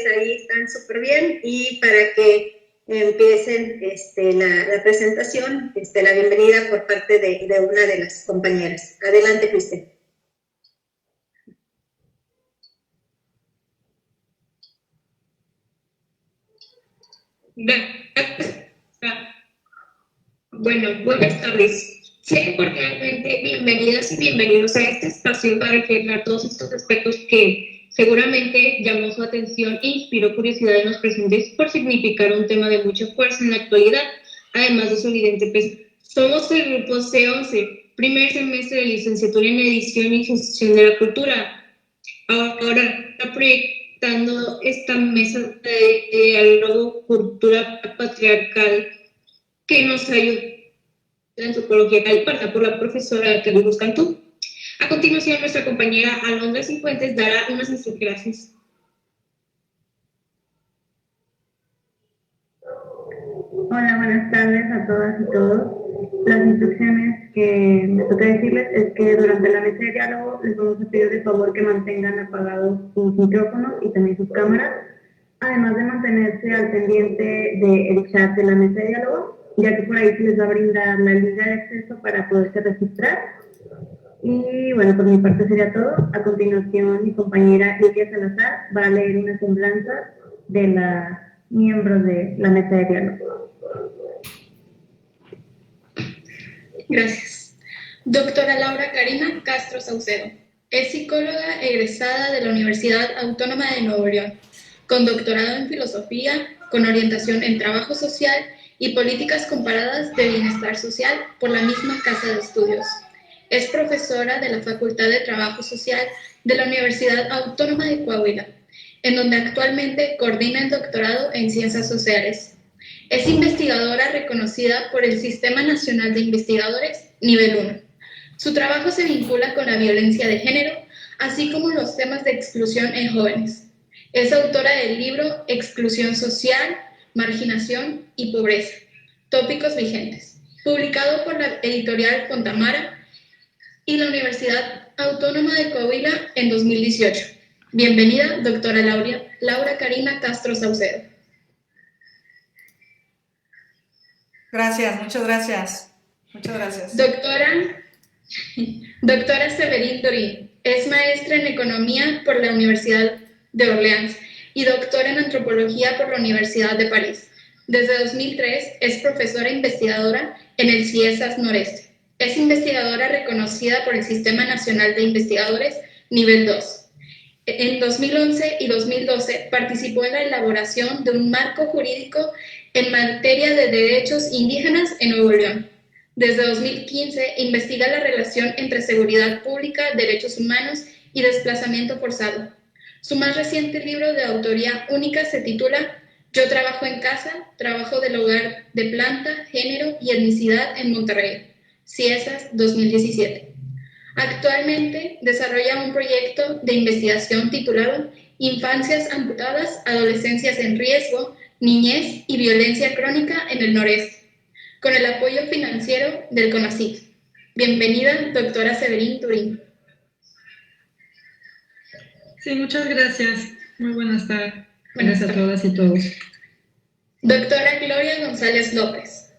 ahí están súper bien. Y para que empiecen la presentación, la bienvenida por parte de una de las compañeras. Adelante, Cristel. Bueno, buenas tardes. Sean cordialmente bienvenidas y bienvenidos a este espacio para aclarar todos estos aspectos que seguramente llamó su atención e inspiró curiosidad en los presentes por significar un tema de mucha fuerza en la actualidad, además de su evidente peso. Somos el grupo C11, primer semestre de licenciatura en edición y gestión de la cultura. Ahora proyectando esta mesa de diálogo cultura patriarcal que nos ayuda en antropología caliparta por la profesora Carlos Cantú. A continuación, nuestra compañera Alondra Cifuentes dará unas instrucciones. Hola, buenas tardes a todas y todos. Las instrucciones que me toca decirles es que durante la mesa de diálogo les vamos a pedir de favor que mantengan apagados sus micrófonos y también sus cámaras, además de mantenerse al pendiente del chat de la mesa de diálogo, ya que por ahí se les va a brindar la liga de acceso para poderse registrar. Y bueno, por mi parte sería todo. A continuación, mi compañera Lidia Salazar va a leer una semblanza de las miembros de la mesa de diálogo. Gracias. Doctora Laura Karina Castro Saucedo. Es psicóloga egresada de la Universidad Autónoma de Nuevo León, con doctorado en filosofía, con orientación en trabajo social y políticas comparadas de bienestar social por la misma casa de estudios. Es profesora de la Facultad de Trabajo Social de la Universidad Autónoma de Coahuila, en donde actualmente coordina el doctorado en Ciencias Sociales. Es investigadora reconocida por el Sistema Nacional de Investigadores, nivel 1. Su trabajo se vincula con la violencia de género, así como los temas de exclusión en jóvenes. Es autora del libro Exclusión Social, Marginación y Pobreza, tópicos vigentes, publicado por la editorial Contamara y la Universidad Autónoma de Coahuila en 2018. Bienvenida, doctora Laura Karina Castro Saucedo. Gracias, muchas gracias. Muchas gracias. Doctora Severín Dorín es maestra en Economía por la Universidad de Orleans y doctora en Antropología por la Universidad de París. Desde 2003 es profesora investigadora en el CIESAS Noreste. Es investigadora reconocida por el Sistema Nacional de Investigadores, nivel 2. En 2011 y 2012 participó en la elaboración de un marco jurídico en materia de derechos indígenas en Nuevo León. Desde 2015 investiga la relación entre seguridad pública, derechos humanos y desplazamiento forzado. Su más reciente libro de autoría única se titula Yo trabajo en casa, trabajo del hogar de planta, género y etnicidad en Monterrey, CIESAS 2017. Actualmente desarrolla un proyecto de investigación titulado Infancias amputadas, adolescencias en riesgo, niñez y violencia crónica en el noreste, con el apoyo financiero del CONACYT. Bienvenida, doctora Severín Turín. Sí, muchas gracias. Muy buenas tardes. Gracias a todas y todos. Doctora Gloria González López.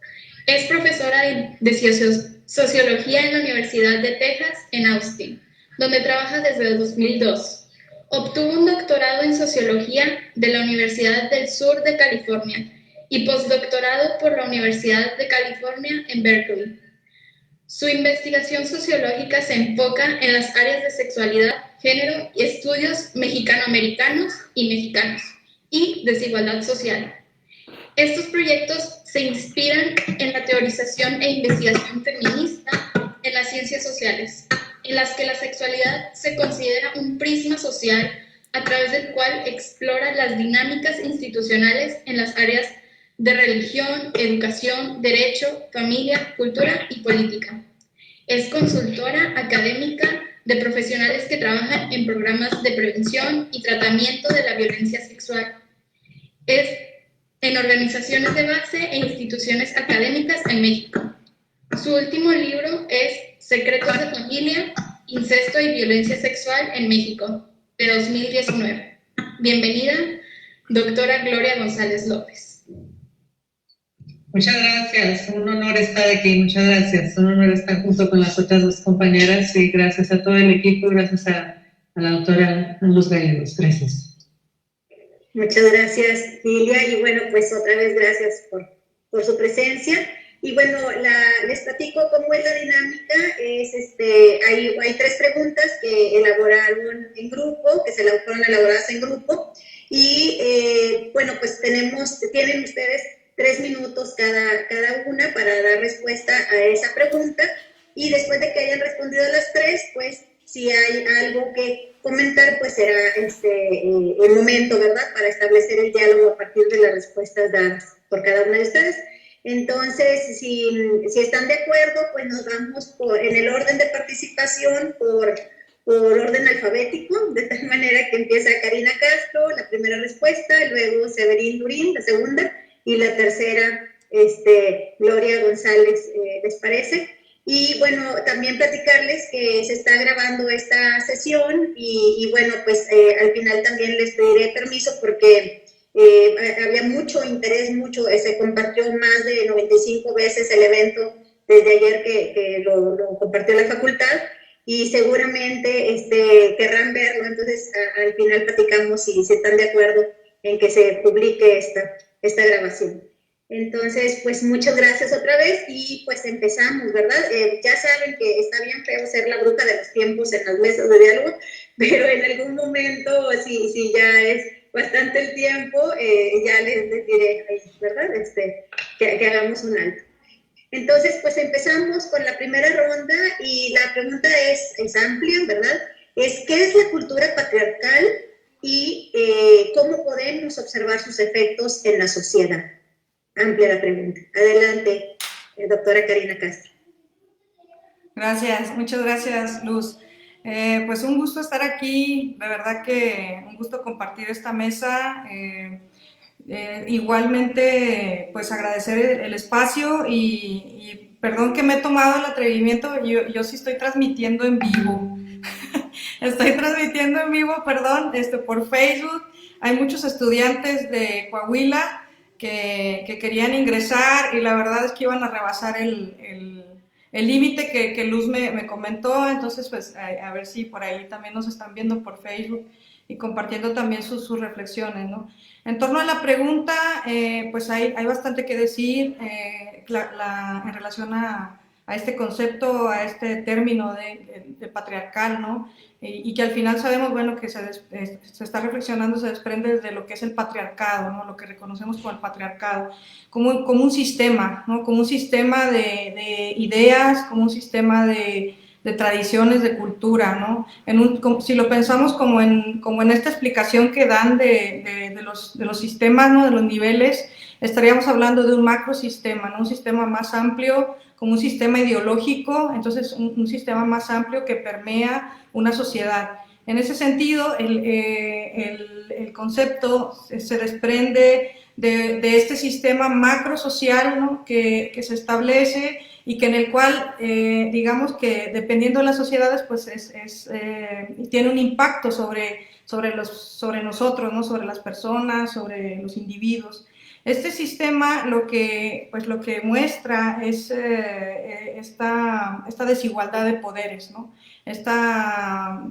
Es profesora de Sociología en la Universidad de Texas en Austin, donde trabaja desde 2002. Obtuvo un doctorado en Sociología de la Universidad del Sur de California y postdoctorado por la Universidad de California en Berkeley. Su investigación sociológica se enfoca en las áreas de sexualidad, género y estudios mexicanoamericanos y mexicanos y desigualdad social. Estos proyectos se inspiran en la teorización e investigación feminista en las ciencias sociales, en las que la sexualidad se considera un prisma social a través del cual explora las dinámicas institucionales en las áreas de religión, educación, derecho, familia, cultura y política. Es consultora académica de profesionales que trabajan en programas de prevención y tratamiento de la violencia sexual. Es en organizaciones de base e instituciones académicas en México. Su último libro es Secretos de Familia, Incesto y Violencia Sexual en México, de 2019. Bienvenida, Doctora Gloria González López. Muchas gracias, un honor estar aquí, muchas gracias. Un honor estar junto con las otras dos compañeras y gracias a todo el equipo, gracias a la doctora Luz Gallegos. Gracias. Muchas gracias, Lilia, y bueno, pues otra vez gracias por su presencia. Y bueno, les platico cómo es la dinámica. Hay 3 preguntas que elaboraron en grupo, que fueron elaboradas en grupo, y bueno, pues tienen ustedes 3 minutos cada una para dar respuesta a esa pregunta, y después de que hayan respondido a las 3, pues si hay algo que comentar, pues será el momento, ¿verdad?, para establecer el diálogo a partir de las respuestas dadas por cada una de ustedes. Entonces, si están de acuerdo, pues nos vamos en el orden de participación por orden alfabético, de tal manera que empieza Karina Castro, la primera respuesta, luego Severín Durín, la segunda, y la tercera, Gloria González, ¿les parece? Y bueno, también platicarles que se está grabando esta sesión y bueno, pues al final también les pediré permiso porque había mucho interés, se compartió más de 95 veces el evento desde ayer que lo compartió la facultad y seguramente querrán verlo, entonces al final platicamos si están de acuerdo en que se publique esta grabación. Entonces, pues muchas gracias otra vez y pues empezamos, ¿verdad? Ya saben que está bien feo ser la bruja de los tiempos en las mesas de diálogo, pero en algún momento, si ya es bastante el tiempo, ya les diré, ¿verdad? Que hagamos un alto. Entonces, pues empezamos con la primera ronda y la pregunta es amplia, ¿verdad? ¿Qué es la cultura patriarcal y cómo podemos observar sus efectos en la sociedad? Amplia la pregunta. Adelante, doctora Karina Castro. Gracias, muchas gracias, Luz. Pues un gusto estar aquí, de verdad que un gusto compartir esta mesa. Igualmente, pues agradecer el espacio y perdón que me he tomado el atrevimiento, yo sí estoy transmitiendo en vivo. Estoy transmitiendo en vivo, perdón, por Facebook. Hay muchos estudiantes de Coahuila que querían ingresar y la verdad es que iban a rebasar el límite que Luz me comentó, entonces pues a ver si por ahí también nos están viendo por Facebook y compartiendo también sus reflexiones, ¿no? En torno a la pregunta, pues hay bastante que decir en relación a este concepto, a este término de patriarcal, ¿no? Y que al final sabemos, bueno, que se está reflexionando, se desprende de lo que es el patriarcado, ¿no? Lo que reconocemos como el patriarcado, como un sistema, ¿no? Como un sistema de ideas, como un sistema de tradiciones, de cultura, ¿no? Si lo pensamos como en esta explicación que dan de los sistemas, ¿no? De los niveles, estaríamos hablando de un macrosistema, ¿no? Un sistema más amplio, como un sistema ideológico, entonces un sistema más amplio que permea una sociedad. En ese sentido, el concepto se desprende de este sistema macrosocial, ¿no? que se establece y que en el cual, digamos que dependiendo de las sociedades, pues tiene un impacto sobre nosotros, ¿no? Sobre las personas, sobre los individuos. Este sistema lo que muestra es esta desigualdad de poderes, ¿no? Esta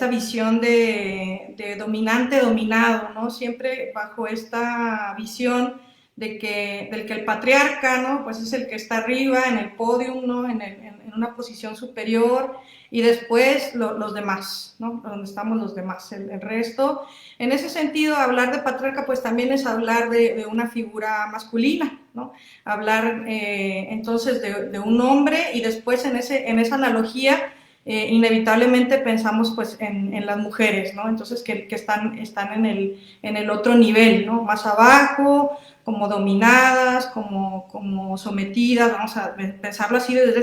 visión de dominante-dominado, ¿no? Siempre bajo esta visión del que el patriarca, ¿no? Pues es el que está arriba en el podio, ¿no? En una posición superior, y después los demás, ¿no? Donde estamos los demás, el resto. En ese sentido, hablar de patriarca pues también es hablar de una figura masculina, ¿no? Hablar entonces de un hombre, y después en esa analogía inevitablemente pensamos pues en las mujeres, ¿no? Entonces que están en el otro nivel, ¿no? Más abajo, como dominadas, como sometidas, vamos a pensarlo así desde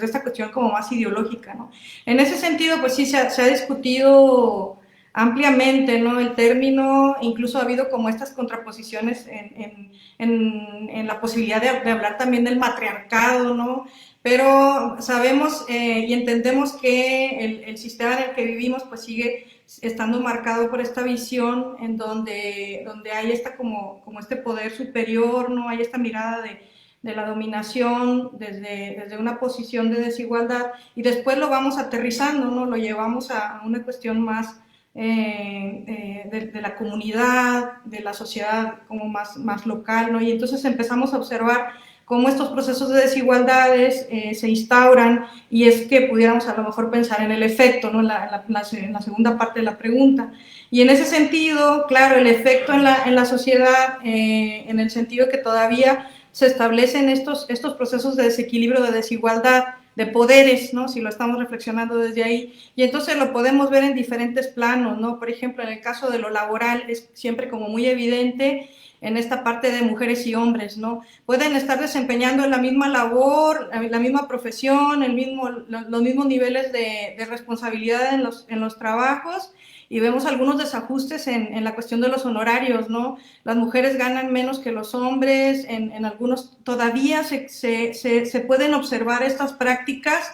esta cuestión como más ideológica, ¿no? En ese sentido, pues sí, se ha discutido ampliamente, ¿no? El término, incluso ha habido como estas contraposiciones en la posibilidad de hablar también del matriarcado, ¿no? Pero sabemos y entendemos que el sistema en el que vivimos pues sigue estando marcado por esta visión en donde hay como este poder superior, ¿no? Hay esta mirada de la dominación desde una posición de desigualdad, y después lo vamos aterrizando, ¿no? Lo llevamos a una cuestión más de la comunidad, de la sociedad como más local, ¿no? Y entonces empezamos a observar cómo estos procesos de desigualdades se instauran, y es que pudiéramos a lo mejor pensar en el efecto, ¿no? En la segunda parte de la pregunta. Y en ese sentido, claro, el efecto en la sociedad, en el sentido que todavía se establecen estos procesos de desequilibrio, de desigualdad, de poderes, ¿no? Si lo estamos reflexionando desde ahí, y entonces lo podemos ver en diferentes planos, ¿no? Por ejemplo, en el caso de lo laboral es siempre como muy evidente en esta parte de mujeres y hombres, ¿no? Pueden estar desempeñando la misma labor, la misma profesión, los mismos niveles de responsabilidad en los trabajos, y vemos algunos desajustes en la cuestión de los honorarios, ¿no? Las mujeres ganan menos que los hombres, en algunos todavía se pueden observar estas prácticas,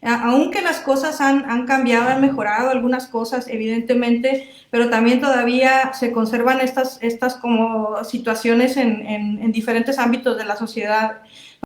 aunque las cosas han cambiado, han mejorado algunas cosas, evidentemente, pero también todavía se conservan estas como situaciones en diferentes ámbitos de la sociedad.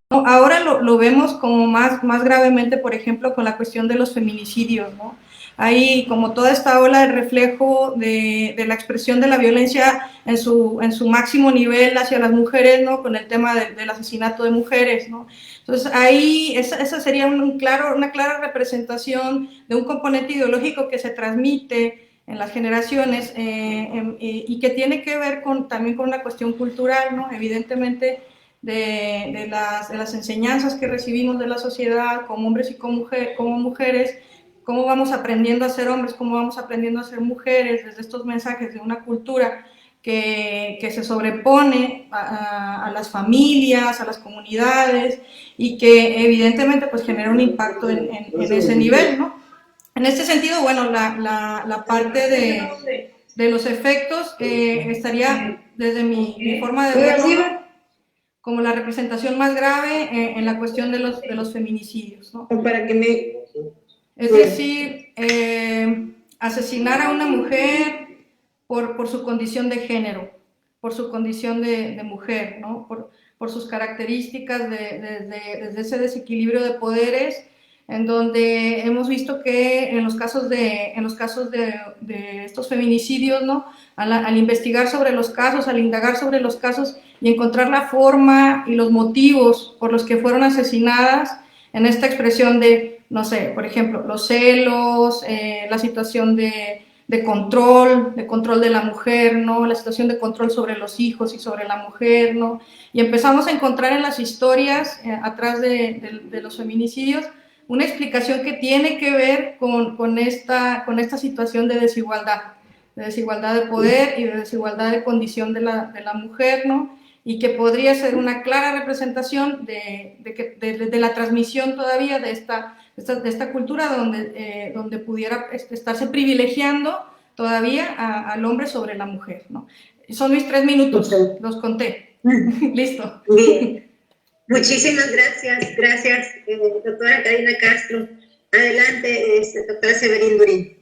Ahora lo vemos como más gravemente, por ejemplo, con la cuestión de los feminicidios, ¿no? Hay como toda esta ola de reflejo de la expresión de la violencia en su máximo nivel hacia las mujeres, ¿no? Con el tema del asesinato de mujeres, ¿no? Entonces ahí esa sería una clara representación de un componente ideológico que se transmite en las generaciones, y que tiene que ver también con una cuestión cultural, ¿no? Evidentemente de las enseñanzas que recibimos de la sociedad como hombres y como mujeres, cómo vamos aprendiendo a ser hombres, cómo vamos aprendiendo a ser mujeres, desde estos mensajes de una cultura que se sobrepone a las familias, a las comunidades, y que evidentemente pues genera un impacto en ese nivel, ¿no? En este sentido, bueno, la parte de los efectos estaría desde mi forma de verlo como la representación más grave en la cuestión de los feminicidios, ¿no? Para que me... Es decir, asesinar a una mujer por su condición de género, por su condición de mujer, ¿no? Por sus características desde ese desequilibrio de poderes, en donde hemos visto que en los casos de estos feminicidios, ¿no? Al investigar sobre los casos, al indagar sobre los casos y encontrar la forma y los motivos por los que fueron asesinadas, en esta expresión de, no sé, por ejemplo, los celos, la situación de control de la mujer, ¿no? La situación de control sobre los hijos y sobre la mujer, ¿no? Y empezamos a encontrar en las historias, atrás de los feminicidios, una explicación que tiene que ver con esta situación de desigualdad de poder y de desigualdad de condición de la mujer, ¿no? Y que podría ser una clara representación de la transmisión todavía de esta cultura donde pudiera estarse privilegiando todavía al hombre sobre la mujer, ¿no? Son mis 3 minutos, los conté. Listo. Bien. Muchísimas gracias, doctora Karina Castro. Adelante, doctora Severín Durín.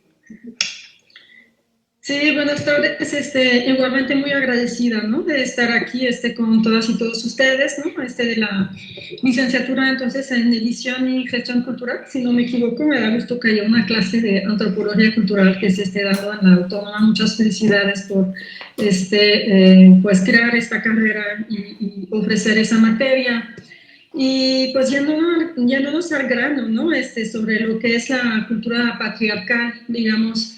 Sí, buenas tardes, igualmente muy agradecida, ¿no? De estar aquí, con todas y todos ustedes, ¿no? De la licenciatura, entonces, en edición y gestión cultural, si no me equivoco, me da gusto que haya una clase de antropología cultural que se esté dando en la Autónoma. Muchas felicidades por, pues, crear esta carrera y ofrecer esa materia. Y pues yéndonos al grano, ¿no? Sobre lo que es la cultura patriarcal, digamos.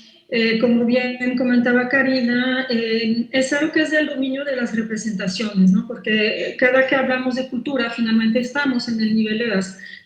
Como bien comentaba Karina, es algo que es del dominio de las representaciones, ¿no? Porque cada que hablamos de cultura, finalmente estamos en el nivel de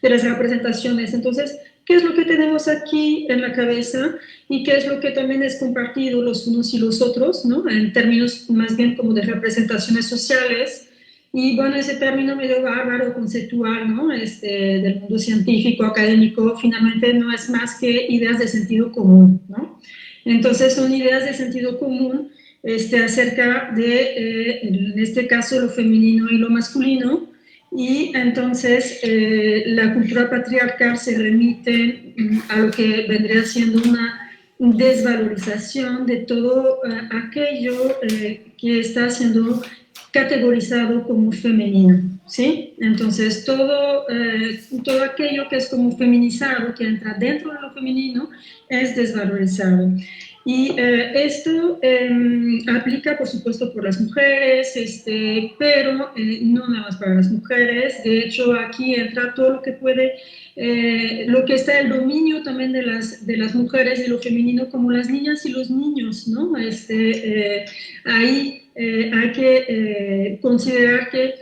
las representaciones. Entonces, ¿qué es lo que tenemos aquí en la cabeza? Y qué es lo que también es compartido los unos y los otros, ¿no? En términos más bien como de representaciones sociales. Y bueno, ese término medio bárbaro, conceptual, ¿no? Del mundo científico, académico, finalmente no es más que ideas de sentido común, ¿no? Entonces son ideas de sentido común acerca de, en este caso, lo femenino y lo masculino, y entonces la cultura patriarcal se remite a lo que vendría siendo desvalorización de todo aquello que está siendo categorizado como femenino, ¿sí? Entonces, todo aquello que es como feminizado, que entra dentro de lo femenino, es desvalorizado. Y esto aplica, por supuesto, por las mujeres, pero no nada más para las mujeres. De hecho, aquí entra todo lo que puede, lo que está el dominio también de las mujeres, de lo femenino, como las niñas y los niños, ¿no? Ahí hay que considerar que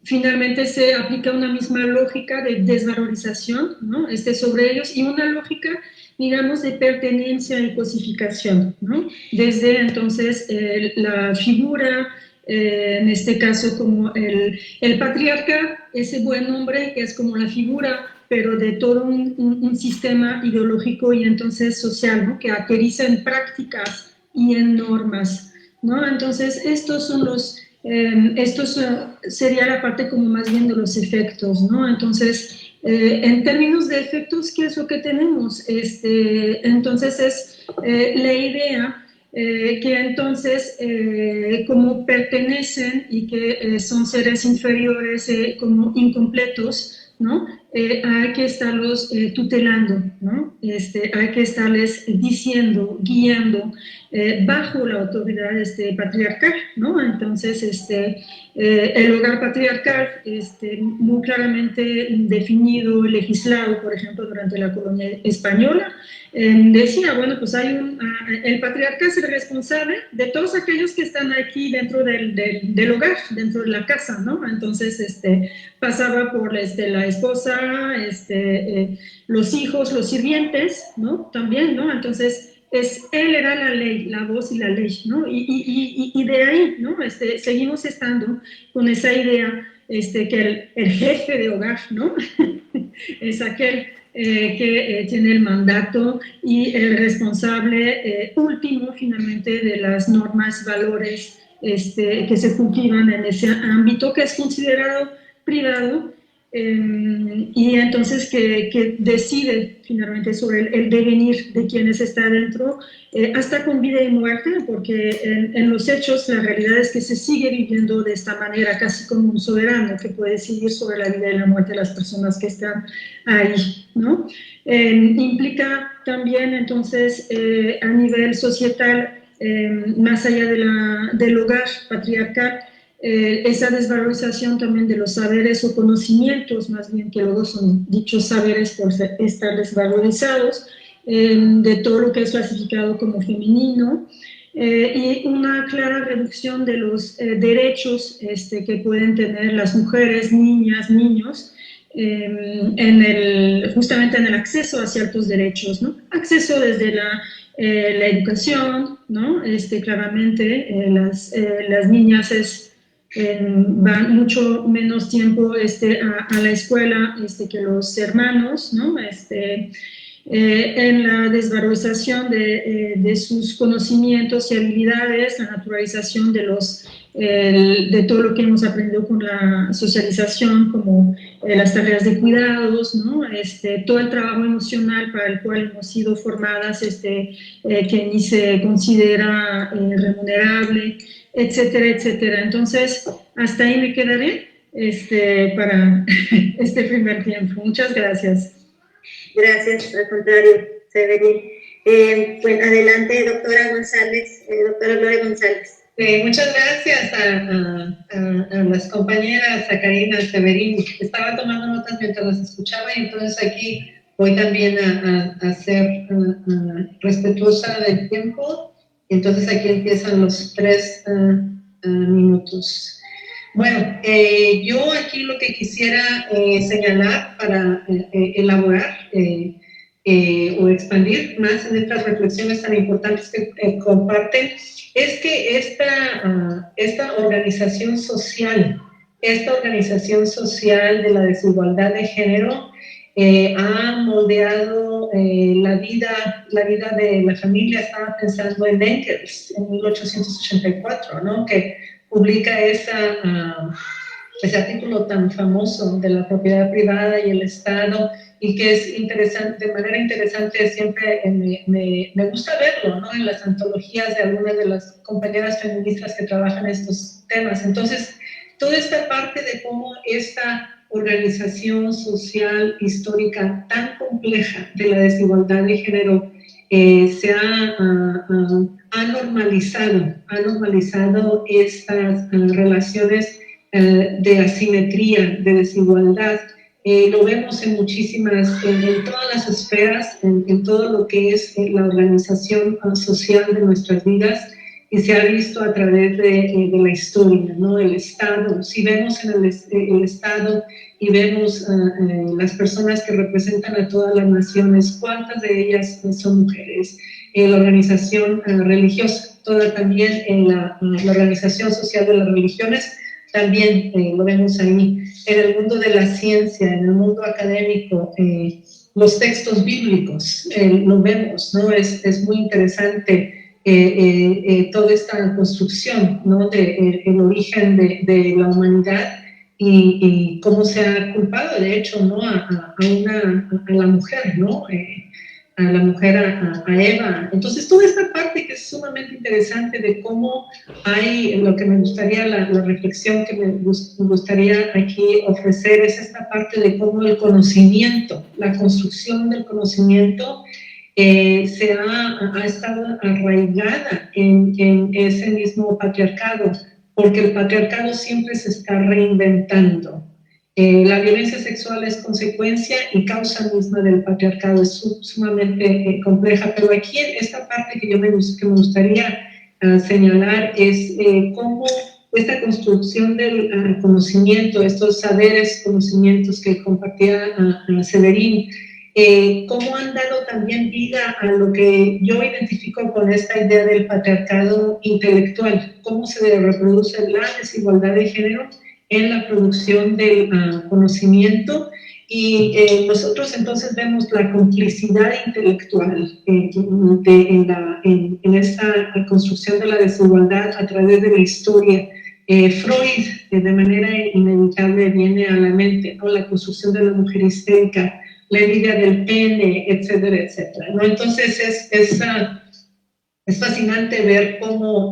finalmente se aplica una misma lógica de desvalorización, ¿no? Sobre ellos, y una lógica, digamos, de pertenencia y cosificación, ¿no? Desde entonces la figura, en este caso como el patriarca, ese buen nombre que es como la figura, pero de todo un sistema ideológico y entonces social, ¿no? Que aterriza en prácticas y en normas, ¿no? Entonces, estos son los, sería la parte como más bien de los efectos, ¿no? Entonces, en términos de efectos, ¿qué es lo que tenemos? Entonces, es la idea que entonces, como pertenecen y que son seres inferiores, como incompletos, ¿no? Hay que estarlos tutelando, ¿no? Hay que estarles diciendo, guiando, bajo la autoridad patriarcal, ¿no? Entonces, el hogar patriarcal, muy claramente definido, legislado, por ejemplo, durante la colonia española, decía, bueno, pues el patriarca es el responsable de todos aquellos que están aquí dentro del hogar, dentro de la casa, ¿no? Entonces, pasaba por la esposa, los hijos, los sirvientes, ¿no? También, ¿no? Entonces, él era la ley, la voz y la ley, ¿no? Y de ahí, ¿no? Seguimos estando con esa idea que el jefe de hogar, ¿no? Es aquel que tiene el mandato y el responsable último, finalmente, de las normas, valores que se cultivan en ese ámbito que es considerado privado, y entonces que decide finalmente sobre el devenir de quienes está dentro, hasta con vida y muerte, porque en los hechos la realidad es que se sigue viviendo de esta manera, casi como un soberano que puede decidir sobre la vida y la muerte de las personas que están ahí, ¿no? Implica también entonces a nivel societal, más allá del hogar patriarcal, esa desvalorización también de los saberes o conocimientos, más bien que luego son dichos saberes por estar desvalorizados, de todo lo que es clasificado como femenino, y una clara reducción de los derechos que pueden tener las mujeres, niñas, niños, justamente en el acceso a ciertos derechos, ¿no? Acceso desde la educación, ¿no? Claramente las niñas van mucho menos tiempo a la escuela que los hermanos, ¿no? En la desvalorización de sus conocimientos y habilidades, la naturalización de todo lo que hemos aprendido con la socialización, como las tareas de cuidados, ¿no? Todo el trabajo emocional para el cual hemos sido formadas, que ni se considera remunerable, etcétera, etcétera. Entonces, hasta ahí me quedaré para este primer tiempo. Muchas gracias. Gracias, al contrario, Severín. Pues adelante, doctora González, doctora Gloria González. Muchas gracias a las compañeras, a Karina, a Severín. Estaba tomando notas mientras las escuchaba y entonces aquí voy también a ser respetuosa del tiempo. Entonces aquí empiezan los 3 minutos. Bueno, yo aquí lo que quisiera señalar para elaborar o expandir más en estas reflexiones tan importantes que comparten, es que esta organización social de la desigualdad de género ha moldeado la vida de la familia. Estaba pensando en Engels en 1884, ¿no? Que publica esa ese artículo tan famoso de la propiedad privada y el Estado, y que es interesante, de manera interesante siempre me gusta verlo, ¿no? En las antologías de algunas de las compañeras feministas que trabajan estos temas. Entonces, toda esta parte de cómo esta organización social histórica tan compleja de la desigualdad de género se ha normalizado estas relaciones de asimetría, de desigualdad. Lo vemos en en todas las esferas, en todo lo que es la organización social de nuestras vidas, y se ha visto a través de la historia, ¿no? El Estado, si vemos en el Estado y vemos las personas que representan a todas las naciones, ¿cuántas de ellas son mujeres? La organización religiosa, toda también en la organización social de las religiones, también lo vemos ahí. En el mundo de la ciencia, en el mundo académico, los textos bíblicos, lo vemos, ¿no? Es muy interesante toda esta construcción, ¿no? El origen de la humanidad y cómo se ha culpado, de hecho, ¿no? a la mujer, ¿no? A la mujer, a Eva. Entonces, toda esta parte que es sumamente interesante de cómo hay, lo que me gustaría, la reflexión que me gustaría aquí ofrecer es esta parte de cómo el conocimiento, la construcción del conocimiento ha estado arraigada en ese mismo patriarcado, porque el patriarcado siempre se está reinventando. La violencia sexual es consecuencia y causa misma del patriarcado, es sumamente compleja, pero aquí en esta parte que me gustaría señalar es cómo esta construcción del conocimiento, estos saberes, conocimientos que compartía Severín, cómo han dado también vida a lo que yo identifico con esta idea del patriarcado intelectual, cómo se reproduce la desigualdad de género en la producción del conocimiento, y nosotros entonces vemos la complicidad intelectual en esta construcción de la desigualdad a través de la historia. Freud, de manera inevitable, viene a la mente, ¿no? La construcción de la mujer histérica, la envidia del pene, etcétera, etcétera, ¿no? Entonces es fascinante ver cómo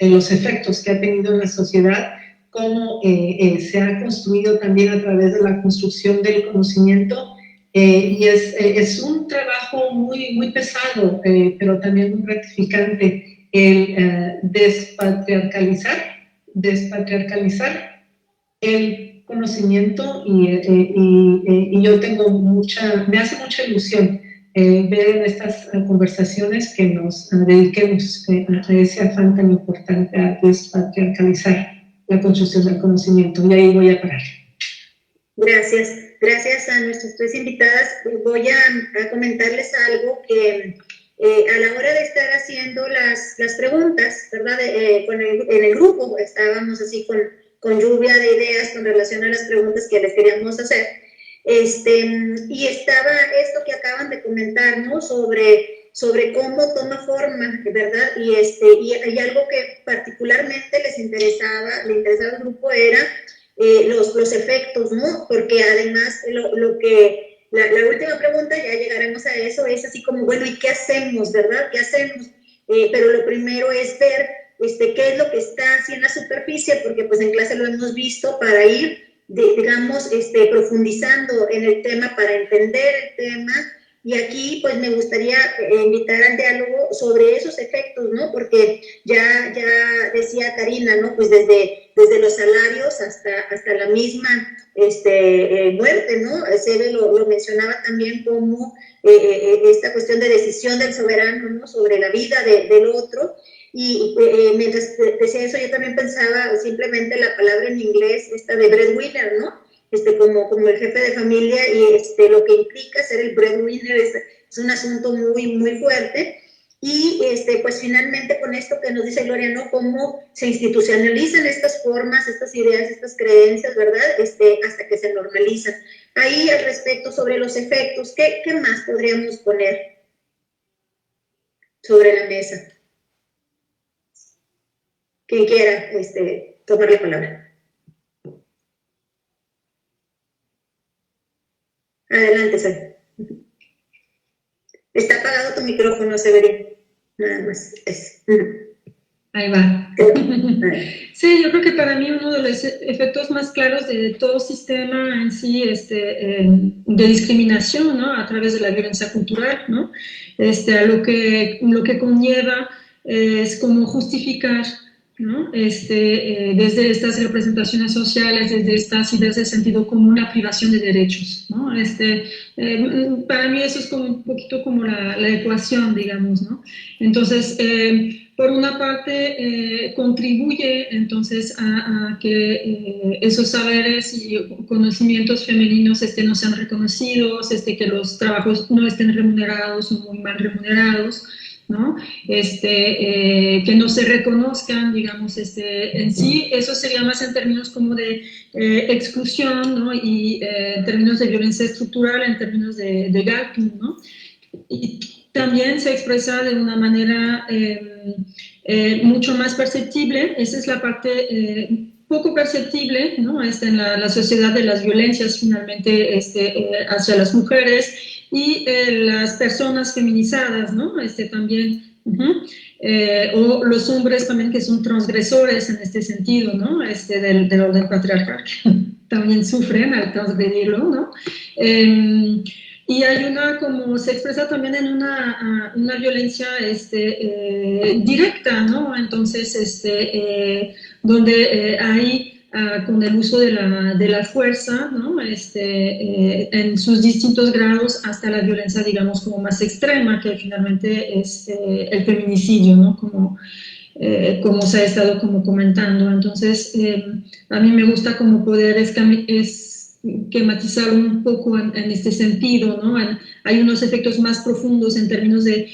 los efectos que ha tenido en la sociedad, cómo se ha construido también a través de la construcción del conocimiento, y es un trabajo muy, muy pesado, pero también muy gratificante, el despatriarcalizar el conocimiento, y yo me hace mucha ilusión ver en estas conversaciones que nos dediquemos a ese afán tan importante, a despatriarcalizar la construcción del conocimiento. Y ahí voy a parar. Gracias a nuestras tres invitadas. Voy a comentarles algo que a la hora de estar haciendo las preguntas, ¿verdad? En el grupo estábamos así con lluvia de ideas con relación a las preguntas que les queríamos hacer. Y estaba esto que acaban de comentar, ¿no? Sobre cómo toma forma, ¿verdad? Y algo que particularmente le interesaba al grupo era los efectos, ¿no? Porque además la última pregunta, ya llegaremos a eso, es así como, bueno, ¿y qué hacemos, verdad? ¿Qué hacemos? Pero lo primero es ver qué es lo que está así en la superficie, porque pues en clase lo hemos visto, para ir, digamos, profundizando en el tema, para entender el tema. Y aquí pues me gustaría invitar al diálogo sobre esos efectos, ¿no? Porque ya decía Karina, ¿no? Pues desde los salarios hasta la misma muerte, ¿no? Sebe lo mencionaba también como esta cuestión de decisión del soberano, ¿no? Sobre la vida del otro. Y mientras decía eso, yo también pensaba simplemente la palabra en inglés, esta de breadwinner, ¿no? Como el jefe de familia, y lo que implica ser el breadwinner es un asunto muy, muy fuerte. Y pues finalmente con esto que nos dice Gloria, ¿no? Cómo se institucionalizan estas formas, estas ideas, estas creencias, ¿verdad? Hasta que se normalizan. Ahí al respecto sobre los efectos, ¿qué más podríamos poner sobre la mesa? Quien quiera tomar la palabra. Adelante, Sara. Está apagado tu micrófono, Severino. Nada más. Ahí va. Sí, yo creo que para mí uno de los efectos más claros de todo sistema en sí de discriminación, ¿no? A través de la violencia cultural, ¿no? A lo que conlleva es como justificar, ¿no? Desde estas representaciones sociales, desde estas ideas de sentido común, la privación de derechos, ¿no? Para mí eso es como un poquito como la ecuación, digamos, ¿no? Entonces, por una parte, contribuye entonces a que esos saberes y conocimientos femeninos no sean reconocidos, que los trabajos no estén remunerados o muy mal remunerados, ¿no? Que no se reconozcan, digamos, en sí. Eso sería más en términos como de exclusión, ¿no? Y en términos de violencia estructural, en términos de gato, ¿no? Y también se expresa de una manera mucho más perceptible. Esa es la parte poco perceptible, ¿no? En la sociedad de las violencias finalmente hacia las mujeres y las personas feminizadas, ¿no? También, o los hombres también que son transgresores en este sentido, ¿no? Del orden patriarcal, también sufren al transgredirlo, ¿no? Y hay como se expresa también en una violencia directa, ¿no? Entonces, donde hay con el uso de la fuerza, ¿no? En sus distintos grados, hasta la violencia, digamos, como más extrema, que finalmente es el feminicidio, ¿no? Como se ha estado como comentando. Entonces, a mí me gusta como poder esquematizar un poco en este sentido, ¿no? Hay unos efectos más profundos en términos de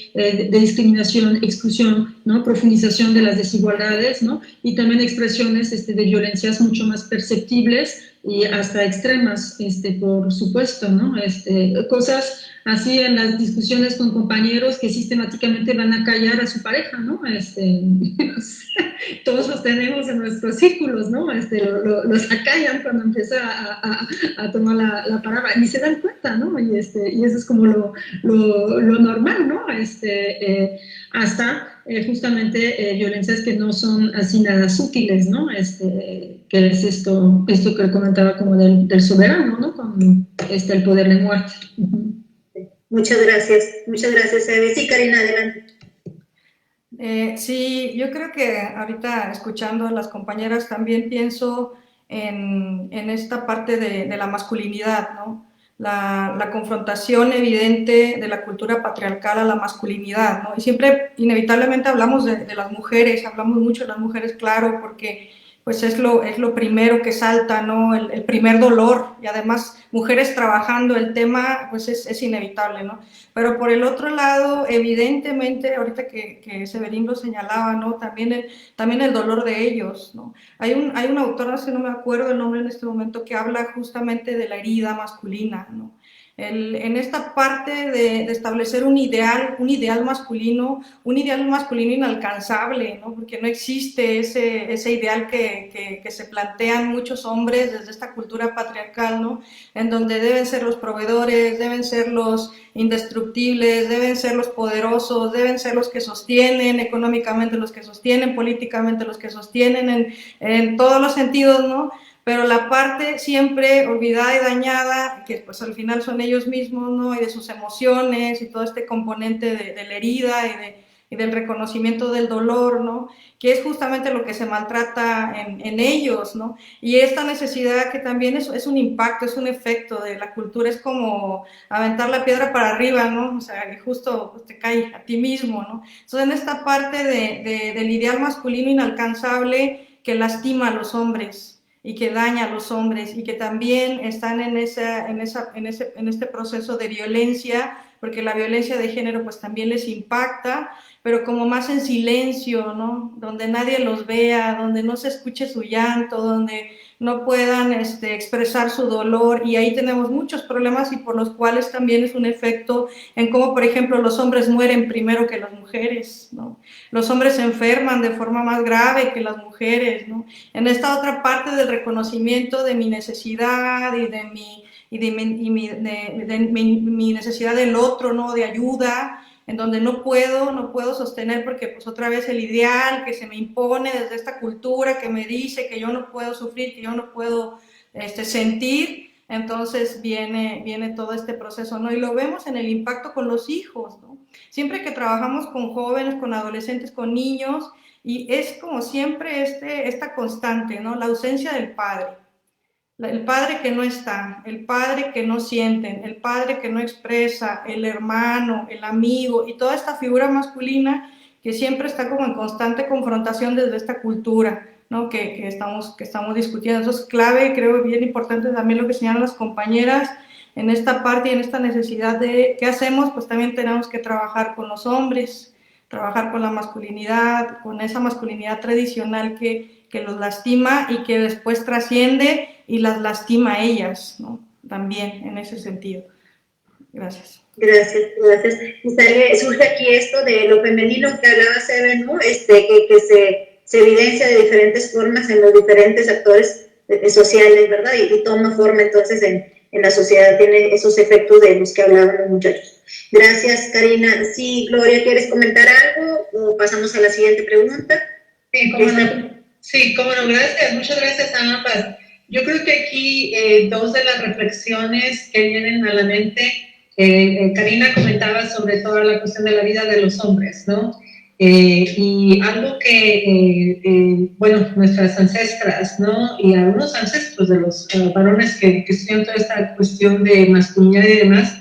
discriminación, exclusión, ¿no? Profundización de las desigualdades, ¿no? Y también expresiones de violencias mucho más perceptibles y hasta extremas, por supuesto, ¿no? Cosas así en las discusiones con compañeros que sistemáticamente van a callar a su pareja, ¿no? Todos los tenemos en nuestros círculos, ¿no? Los acallan cuando empieza a tomar la palabra, ni se dan cuenta, ¿no? Y eso es como lo normal, ¿no? Hasta justamente violencias que no son así nada sutiles, ¿no? Que es esto que comentaba como del soberano, ¿no? Con el poder de muerte. Muchas gracias, Eve. Sí, Karina, adelante. Sí, yo creo que ahorita escuchando a las compañeras también pienso en esta parte de la masculinidad, ¿no? La confrontación evidente de la cultura patriarcal a la masculinidad, ¿no? Y siempre inevitablemente hablamos de las mujeres, hablamos mucho de las mujeres, claro, porque pues es lo primero que salta, ¿no? El primer dolor, y además mujeres trabajando el tema, pues es inevitable, ¿no? Pero por el otro lado, evidentemente, ahorita que Severín lo señalaba, ¿no? También el dolor de ellos, ¿no? Hay un autor, no sé, no me acuerdo el nombre en este momento, que habla justamente de la herida masculina, ¿no? En esta parte de establecer un ideal masculino inalcanzable, ¿no? Porque no existe ese ideal que se plantean muchos hombres desde esta cultura patriarcal, ¿no? En donde deben ser los proveedores, deben ser los indestructibles, deben ser los poderosos, deben ser los que sostienen económicamente, los que sostienen políticamente, los que sostienen en todos los sentidos, ¿no? Pero la parte siempre olvidada y dañada, que pues al final son ellos mismos, ¿no? Y de sus emociones y todo este componente de la herida y del reconocimiento del dolor, ¿no? Que es justamente lo que se maltrata en ellos, ¿no? Y esta necesidad que también es un impacto, es un efecto de la cultura, es como aventar la piedra para arriba, ¿no? O sea, que justo pues, te cae a ti mismo, ¿no? Entonces, en esta parte del ideal masculino inalcanzable que lastima a los hombres, y que daña a los hombres y que también están en este proceso de violencia, porque la violencia de género pues también les impacta, pero como más en silencio, ¿no? Donde nadie los vea, donde no se escuche su llanto, donde no puedan expresar su dolor, y ahí tenemos muchos problemas y por los cuales también es un efecto en cómo, por ejemplo, los hombres mueren primero que las mujeres, ¿no? Los hombres se enferman de forma más grave que las mujeres, ¿no? En esta otra parte del reconocimiento de mi necesidad y de mi y mi necesidad del otro, ¿no? De ayuda, en donde no puedo sostener porque pues otra vez el ideal que se me impone desde esta cultura que me dice que yo no puedo sufrir, que yo no puedo sentir, entonces viene todo este proceso, ¿no? Y lo vemos en el impacto con los hijos, ¿no? Siempre que trabajamos con jóvenes, con adolescentes, con niños, y es como siempre esta constante, ¿no? La ausencia del padre. El padre que no está, el padre que no sienten, el padre que no expresa, el hermano, el amigo y toda esta figura masculina que siempre está como en constante confrontación desde esta cultura, ¿no? que estamos discutiendo. Entonces, clave, creo bien importante también lo que señalan las compañeras en esta parte y en esta necesidad de qué hacemos, pues también tenemos que trabajar con los hombres, trabajar con la masculinidad, con esa masculinidad tradicional que los lastima y que después trasciende y las lastima a ellas, ¿no? También en ese sentido. Gracias. Gracias. Y surge aquí esto de lo femenino que hablaba Sebe, ¿no? Que se evidencia de diferentes formas en los diferentes actores sociales, ¿verdad? Y toma forma entonces en la sociedad, tiene esos efectos de los que hablaban los muchachos. Gracias, Karina. Sí, Gloria, ¿quieres comentar algo o pasamos a la siguiente pregunta? Sí, cómo no, gracias, muchas gracias a ambas. Yo creo que aquí dos de las reflexiones que vienen a la mente, Karina comentaba sobre toda la cuestión de la vida de los hombres, ¿no? Y algo que, bueno, nuestras ancestras, ¿no? Y algunos ancestros de los varones que estudian toda esta cuestión de masculinidad y demás,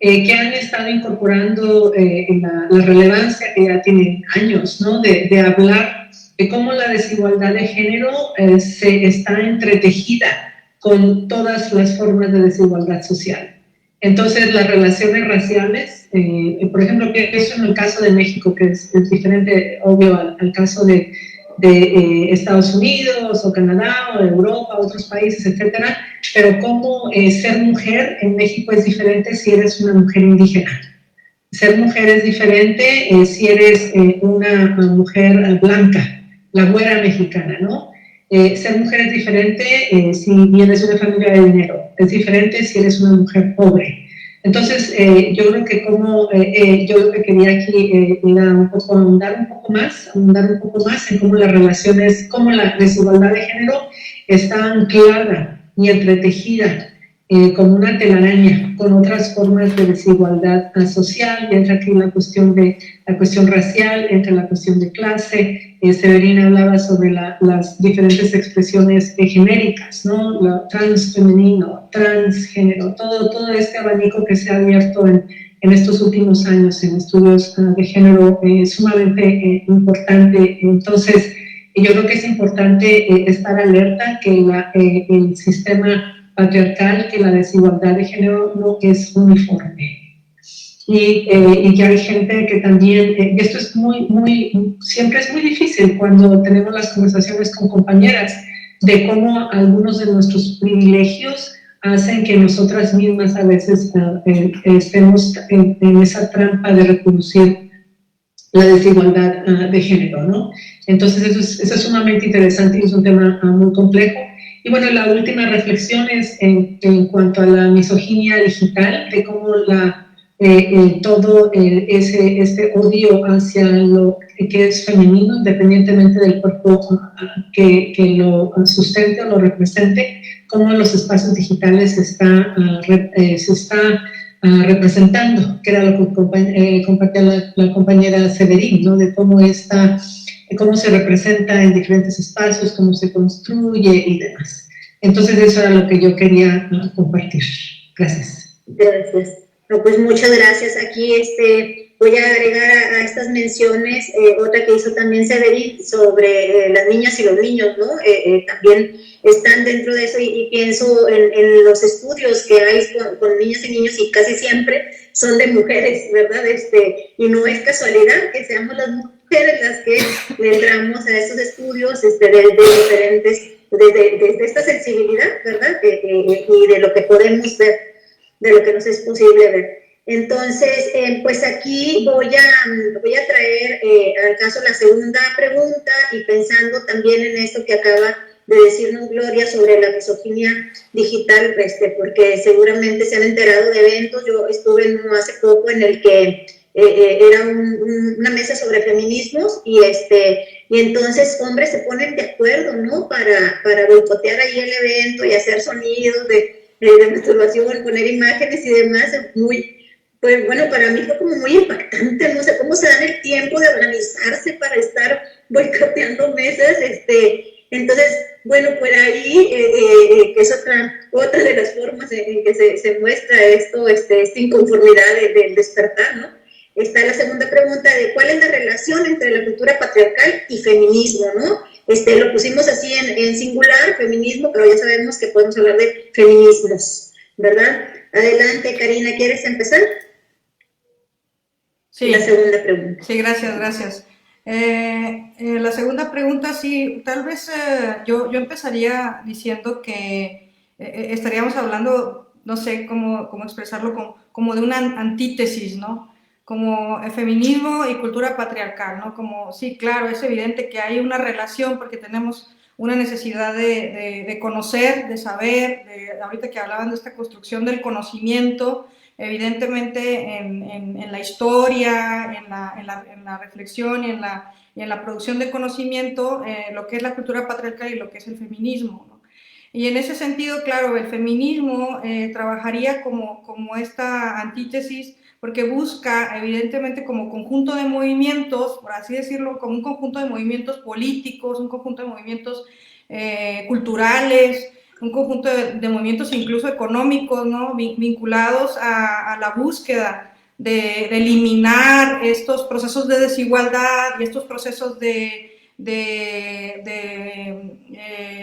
que han estado incorporando en la relevancia que ya tienen años, ¿no? De hablar de cómo la desigualdad de género se está entretejida con todas las formas de desigualdad social. Entonces, las relaciones raciales, por ejemplo, pienso en el caso de México, que es diferente, obvio, al caso de Estados Unidos o Canadá o Europa, otros países, etcétera, pero cómo ser mujer en México es diferente si eres una mujer indígena. Ser mujer es diferente si eres una mujer blanca, la güera mexicana, ¿no? Ser mujer es diferente si vienes de una familia de dinero, es diferente si eres una mujer pobre. Entonces, yo creo que yo lo que quería aquí era ahondar un poco más en cómo las relaciones, cómo la desigualdad de género está anclada y entretejida como una telaraña con otras formas de desigualdad social, y entra aquí la cuestión racial, entra la cuestión de clase. Severina hablaba sobre las diferentes expresiones genéricas, ¿no? Lo transfemenino, transgénero, todo este abanico que se ha abierto en estos últimos años en estudios de género sumamente importante. Entonces, yo creo que es importante estar alerta que el sistema patriarcal, que la desigualdad de género no es uniforme. Y que hay gente que también, y esto es siempre es muy difícil cuando tenemos las conversaciones con compañeras, de cómo algunos de nuestros privilegios hacen que nosotras mismas a veces estemos en esa trampa de reproducir la desigualdad de género, ¿no? Entonces eso es sumamente interesante y es un tema muy complejo. Y bueno, la última reflexión es en cuanto a la misoginia digital, de cómo todo este odio hacia lo que es femenino, independientemente del cuerpo que lo sustente o lo represente, cómo en los espacios digitales se está representando, que era lo que compartía la compañera Severín, ¿no? De cómo se representa en diferentes espacios, cómo se construye y demás. Entonces eso era lo que yo quería compartir. Gracias. Gracias. No, pues muchas gracias. Aquí voy a agregar a estas menciones otra que hizo también Severín sobre las niñas y los niños, ¿no? También están dentro de eso y pienso en los estudios que hay con niñas y niños y casi siempre son de mujeres, ¿verdad? Y no es casualidad que seamos las mujeres las que le entramos a estos estudios desde esta sensibilidad, ¿verdad? Y de lo que podemos ver, de lo que nos es posible ver. Entonces, pues aquí voy a traer al caso la segunda pregunta y pensando también en esto que acaba de decirnos, Gloria, sobre la misoginia digital, porque seguramente se han enterado de eventos. Yo estuve en uno hace poco en el que era una mesa sobre feminismos y entonces hombres se ponen de acuerdo, ¿no? Para boicotear ahí el evento y hacer sonidos de masturbación, poner imágenes y demás, pues bueno, para mí fue como muy impactante, no sé cómo se dan el tiempo de organizarse para estar boicoteando mesas, entonces, bueno, por ahí, que es otra de las formas en que se muestra esto, esta inconformidad del despertar, ¿no? Está la segunda pregunta de cuál es la relación entre la cultura patriarcal y feminismo, ¿no? Lo pusimos así en singular, feminismo, pero ya sabemos que podemos hablar de feminismos, ¿verdad? Adelante, Karina, ¿quieres empezar? Sí. La segunda pregunta. Sí, gracias. La segunda pregunta, sí, tal vez yo empezaría diciendo que estaríamos hablando, no sé cómo expresarlo, como de una antítesis, ¿no? Como el feminismo y cultura patriarcal, ¿no? Como, sí, claro, es evidente que hay una relación porque tenemos una necesidad de conocer, de saber, ahorita que hablaban de esta construcción del conocimiento, evidentemente en la historia, en la reflexión y en la producción de conocimiento, lo que es la cultura patriarcal y lo que es el feminismo, ¿no? Y en ese sentido, claro, el feminismo trabajaría como esta antítesis porque busca, evidentemente, como conjunto de movimientos, por así decirlo, como un conjunto de movimientos políticos, un conjunto de movimientos culturales, un conjunto de movimientos incluso económicos, ¿no? Vinculados a la búsqueda de eliminar estos procesos de desigualdad y estos procesos de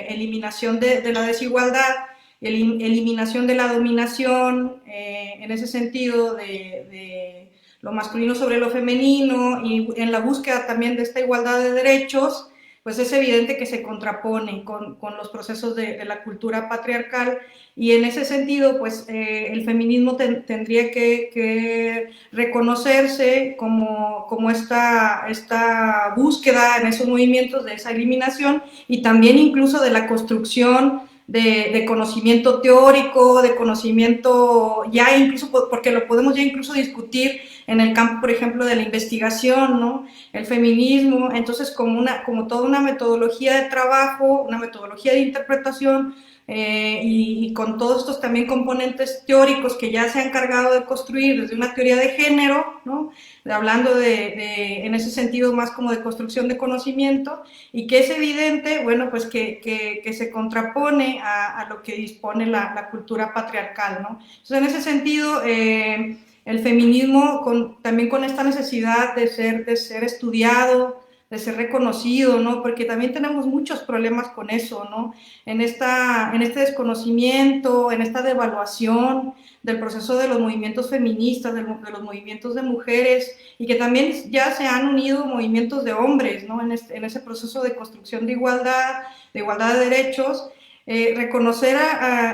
eliminación de la desigualdad, eliminación de la dominación, en ese sentido de lo masculino sobre lo femenino, y en la búsqueda también de esta igualdad de derechos, pues es evidente que se contrapone con los procesos de la cultura patriarcal, y en ese sentido, pues el feminismo tendría que reconocerse como esta búsqueda en esos movimientos de esa eliminación, y también incluso de la construcción de conocimiento teórico, de conocimiento ya incluso, porque lo podemos ya incluso discutir en el campo, por ejemplo, de la investigación, ¿no? El feminismo, entonces como toda una metodología de trabajo, una metodología de interpretación, y con todos estos también componentes teóricos que ya se han encargado de construir desde una teoría de género, ¿no? Hablando en ese sentido más como de construcción de conocimiento, y que es evidente, bueno, pues que se contrapone a lo que dispone la cultura patriarcal, ¿no? Entonces, en ese sentido, el feminismo también con esta necesidad de ser estudiado, de ser reconocido, ¿no? Porque también tenemos muchos problemas con eso, ¿no? En este desconocimiento, en esta devaluación del proceso de los movimientos feministas, de los movimientos de mujeres, y que también ya se han unido movimientos de hombres, ¿no? En ese proceso de construcción de igualdad de derechos. Reconocer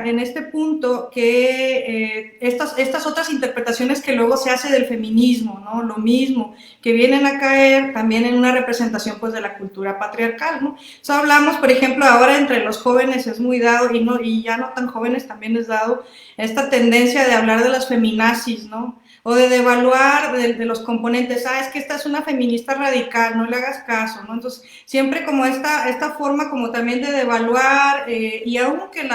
en este punto que estas otras interpretaciones que luego se hace del feminismo, ¿no? Lo mismo, que vienen a caer también en una representación pues de la cultura patriarcal, ¿no? Eso hablamos, por ejemplo, ahora entre los jóvenes es muy dado, y ya no tan jóvenes también es dado esta tendencia de hablar de las feminazis, ¿no? O de devaluar de los componentes, es que esta es una feminista radical, no le hagas caso, ¿no? Entonces, siempre como esta forma como también de devaluar, y aunque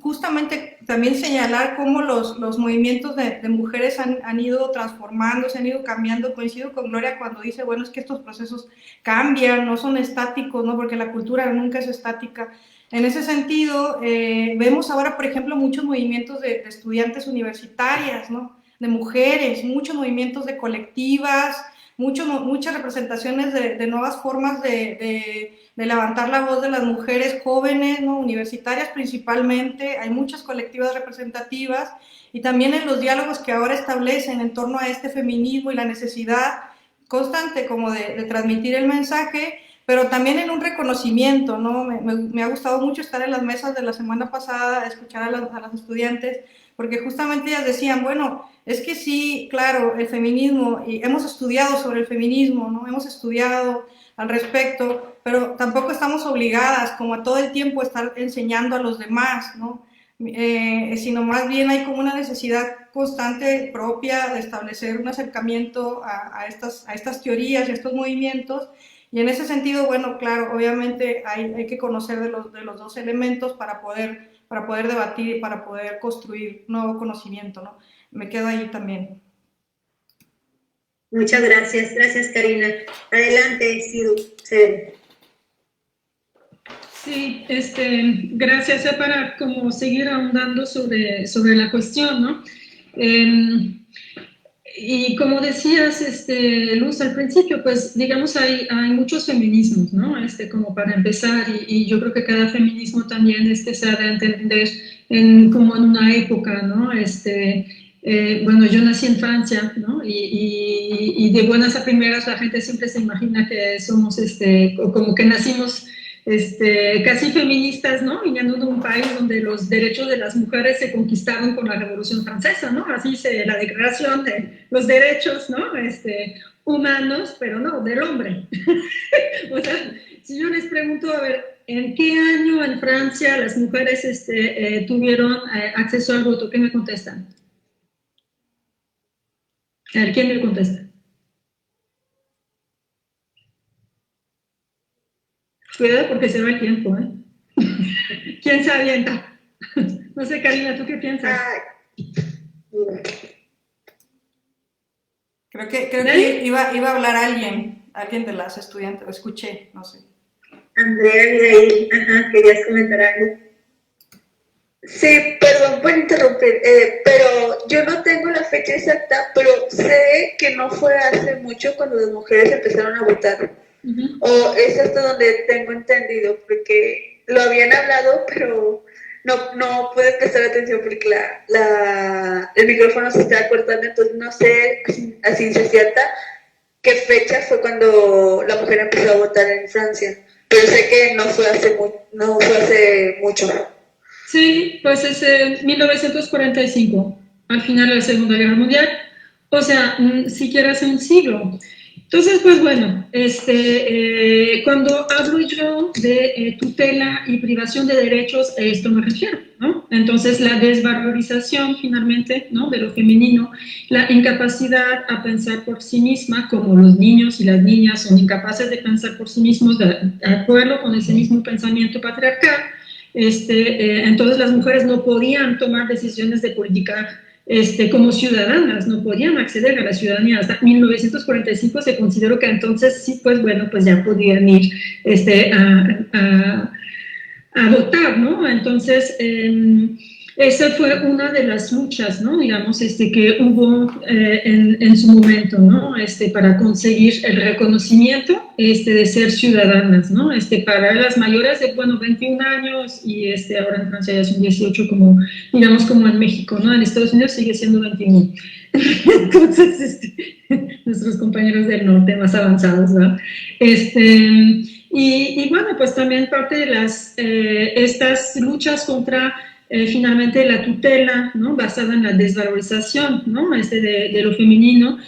justamente también señalar cómo los movimientos de mujeres han ido transformándose, han ido cambiando. Coincido con Gloria cuando dice, bueno, es que estos procesos cambian, no son estáticos, ¿no? Porque la cultura nunca es estática. En ese sentido, vemos ahora, por ejemplo, muchos movimientos de estudiantes universitarias, ¿no? De mujeres, muchos movimientos de colectivas, muchas representaciones de nuevas formas de levantar la voz de las mujeres jóvenes, ¿no? Universitarias principalmente. Hay muchas colectivas representativas, y también en los diálogos que ahora establecen en torno a este feminismo y la necesidad constante como de transmitir el mensaje, pero también en un reconocimiento, ¿no? Me ha gustado mucho estar en las mesas de la semana pasada, escuchar a las estudiantes, porque justamente ellas decían, bueno, es que sí, claro, el feminismo, y hemos estudiado sobre el feminismo, ¿no? Hemos estudiado al respecto, pero tampoco estamos obligadas como a todo el tiempo estar enseñando a los demás, ¿no? Sino más bien hay como una necesidad constante propia de establecer un acercamiento a estas teorías y a estos movimientos, y en ese sentido, bueno, claro, obviamente hay que conocer de los dos elementos para poder debatir y para poder construir nuevo conocimiento, ¿no? Me quedo ahí también. Muchas gracias. Gracias, Karina. Adelante, Sidu. Sí, gracias para como seguir ahondando sobre la cuestión, ¿no? Y como decías, Luz, al principio, pues, digamos, hay muchos feminismos, ¿no? Como para empezar, y yo creo que cada feminismo también se ha de entender como en una época, ¿no? Bueno, yo nací en Francia, ¿no? Y de buenas a primeras la gente siempre se imagina que somos, como que nacimos casi feministas, ¿no? Viniendo de un país donde los derechos de las mujeres se conquistaron con la Revolución Francesa, ¿no? Así dice la Declaración de los Derechos, ¿no? Humanos, pero no, del hombre. O sea, si yo les pregunto, a ver, ¿en qué año en Francia las mujeres tuvieron acceso al voto? ¿Qué me contestan? A ver, ¿quién me contesta? Cuidado porque se va el tiempo, ¿eh? ¿Quién se avienta? No sé, Karina, ¿tú qué piensas? Creo que iba a hablar alguien de las estudiantes, escuché, no sé. Andrea, Abigail, ajá, querías comentar algo. Sí, perdón por interrumpir, pero yo no tengo la fecha exacta, pero sé que no fue hace mucho cuando las mujeres empezaron a votar. O es hasta donde tengo entendido, porque lo habían hablado, pero no pude prestar atención porque el micrófono se estaba cortando, entonces no sé a ciencia cierta qué fecha fue cuando la mujer empezó a votar en Francia, pero sé que no fue hace mucho. Sí, pues es 1945, al final de la Segunda Guerra Mundial, o sea, siquiera hace un siglo. Entonces, pues bueno, cuando hablo yo de tutela y privación de derechos, a esto me refiero, ¿no? Entonces, la desvalorización, finalmente, ¿no?, de lo femenino, la incapacidad a pensar por sí misma, como los niños y las niñas son incapaces de pensar por sí mismos, de acuerdo con ese mismo pensamiento patriarcal, entonces las mujeres no podían tomar decisiones de política como ciudadanas, no podían acceder a la ciudadanía. Hasta 1945 se consideró que entonces sí, pues bueno, pues ya podían ir a votar, ¿no? Entonces, esa fue una de las luchas, ¿no?, digamos, que hubo en su momento, ¿no?, para conseguir el reconocimiento de ser ciudadanas, ¿no?, para las mayores de, bueno, 21 años y ahora en Francia ya son 18, como, digamos, como en México, ¿no?, en Estados Unidos sigue siendo 21. Entonces, nuestros compañeros del norte más avanzados, ¿no? Y bueno, pues también parte de estas luchas contra finalmente la tutela, ¿no?, basada en la desvalorización, ¿no?, de lo femenino,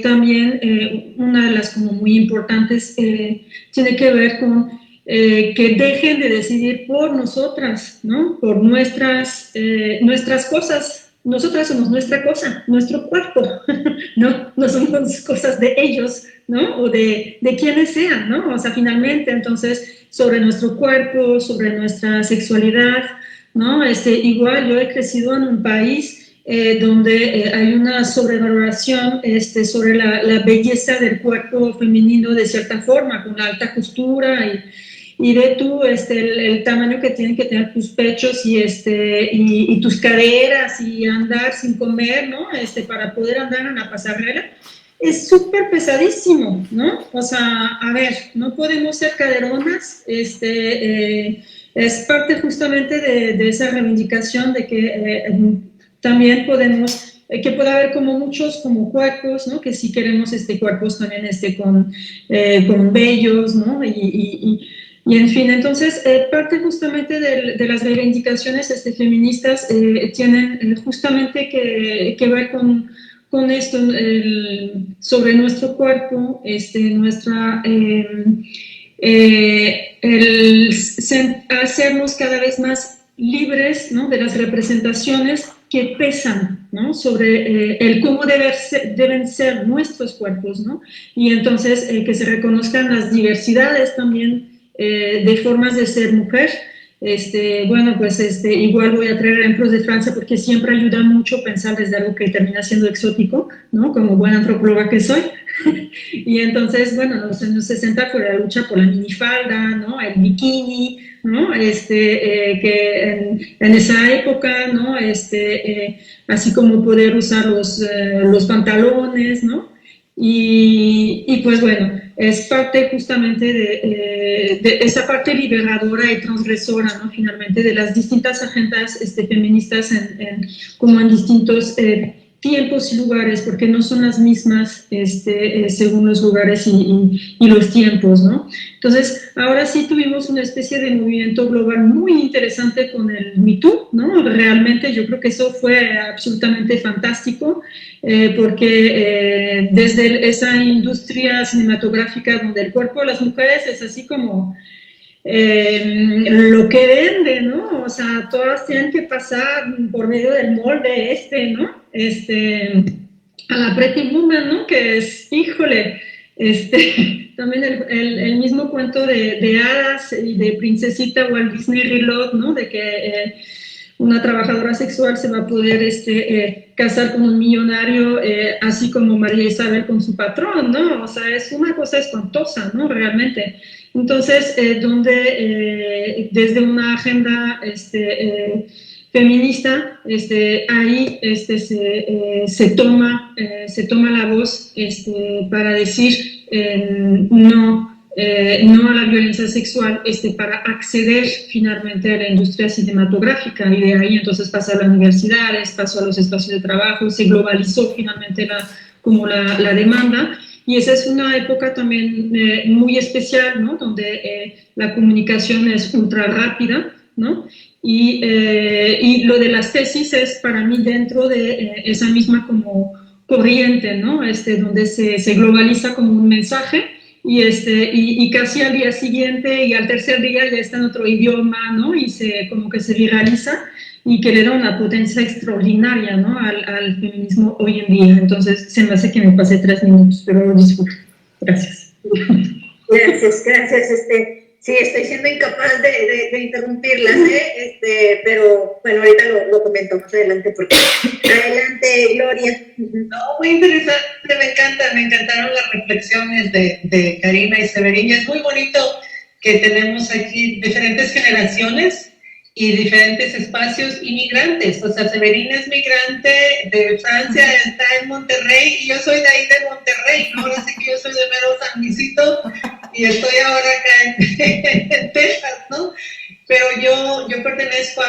también una de las como muy importantes tiene que ver con que dejen de decidir por nosotras, ¿no?, por nuestras cosas. Nosotras somos nuestra cosa, nuestro cuerpo, no somos cosas de ellos, ¿no?, o de quienes sean, ¿no? O sea, finalmente, entonces, sobre nuestro cuerpo, sobre nuestra sexualidad, ¿no? Igual yo he crecido en un país donde hay una sobrevaloración sobre la belleza del cuerpo femenino de cierta forma, con alta costura y de el tamaño que tienen que tener tus pechos y tus caderas y andar sin comer, ¿no? Para poder andar en la pasarela. Es súper pesadísimo, ¿no? O sea, a ver, no podemos ser caderonas, es parte justamente de esa reivindicación de que también podemos, que puede haber como muchos como cuerpos, ¿no?, que si queremos cuerpos también con vellos, ¿no?, y en fin, entonces parte justamente de las reivindicaciones feministas tienen justamente que ver con esto sobre nuestro cuerpo, hacernos cada vez más libres, ¿no?, de las representaciones que pesan, ¿no?, sobre el cómo deben ser nuestros cuerpos, ¿no? Y entonces que se reconozcan las diversidades también de formas de ser mujer. Bueno, pues igual voy a traer ejemplos de Francia porque siempre ayuda mucho pensar desde algo que termina siendo exótico, ¿no?, como buena antropóloga que soy. Y entonces, bueno, en los años 60 fue la lucha por la minifalda, ¿no?, el bikini, ¿no?, que en esa época, ¿no?, así como poder usar los pantalones, ¿no? Y pues bueno, es parte justamente de esa parte liberadora y transgresora, ¿no?, finalmente, de las distintas agendas feministas como en distintos tiempos y lugares, porque no son las mismas según los lugares y los tiempos, ¿no? Entonces, ahora sí tuvimos una especie de movimiento global muy interesante con el Me Too, ¿no? Realmente yo creo que eso fue absolutamente fantástico, porque desde esa industria cinematográfica donde el cuerpo de las mujeres es así como lo que vende, ¿no? O sea, todas tienen que pasar por medio del molde ¿no? A la Pretty Woman, ¿no? Que es, híjole, también el mismo cuento de hadas y de princesita Walt Disney Reload, ¿no? De que una trabajadora sexual se va a poder casar con un millonario, así como María Isabel con su patrón, ¿no? O sea, es una cosa espantosa, ¿no? Realmente. Entonces, donde desde una agenda feminista, ahí se toma la voz para decir no a la violencia sexual, para acceder finalmente a la industria cinematográfica, y de ahí entonces pasó a las universidades, pasó a los espacios de trabajo, se globalizó finalmente la demanda. Y esa es una época también muy especial, ¿no?, donde la comunicación es ultra rápida, ¿no? Y lo de las tesis es para mí dentro de esa misma como corriente, ¿no? Donde se globaliza como un mensaje y casi al día siguiente y al tercer día ya está en otro idioma, ¿no? Y como que se viraliza y que le da una potencia extraordinaria, ¿no?, al feminismo hoy en día. Entonces, se me hace que me pasé 3 minutos, pero disculpe. Gracias. Gracias. Sí, estoy siendo incapaz de interrumpirlas, pero bueno, ahorita lo comento más adelante. Adelante, Gloria. No, muy interesante, me encantaron las reflexiones de Karina y Severín. Y es muy bonito que tenemos aquí diferentes generaciones y diferentes espacios inmigrantes. O sea, Severín es migrante de Francia, está en Monterrey, y yo soy de ahí de Monterrey, ¿no? Ahora sí que yo soy de mero San Luisito y estoy ahora acá en Texas, ¿no? Pero yo pertenezco